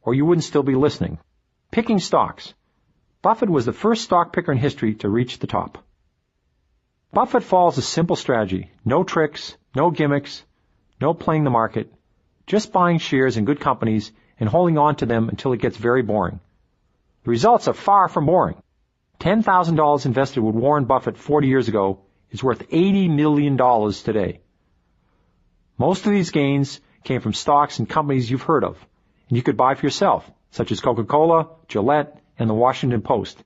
Speaker 1: or you wouldn't still be listening. Picking stocks. Buffett was the first stock picker in history to reach the top. Buffett follows a simple strategy. No tricks, no gimmicks, no playing the market, just buying shares in good companies and holding on to them until it gets very boring. The results are far from boring. $10,000 invested with Warren Buffett 40 years ago is worth $80 million today. Most of these gains came from stocks and companies you've heard of, and you could buy for yourself, such as Coca-Cola, Gillette, and the Washington Post.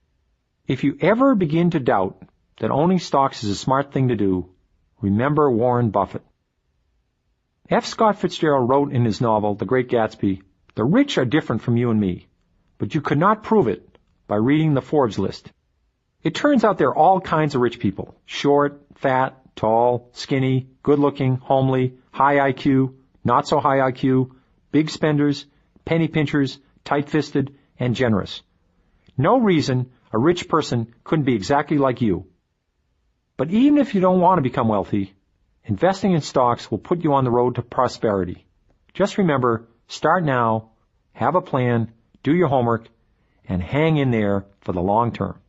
Speaker 1: If you ever begin to doubt that owning stocks is a smart thing to do, remember Warren Buffett. F. Scott Fitzgerald wrote in his novel, The Great Gatsby, "The rich are different from you and me, but you could not prove it by reading the Forbes list. It turns out there are all kinds of rich people, short, fat, tall, skinny, good-looking, homely, high IQ, not so high IQ, big spenders, penny pinchers, tight-fisted, and generous. No reason a rich person couldn't be exactly like you. But even if you don't want to become wealthy, investing in stocks will put you on the road to prosperity. Just remember, start now, have a plan, do your homework, and hang in there for the long term."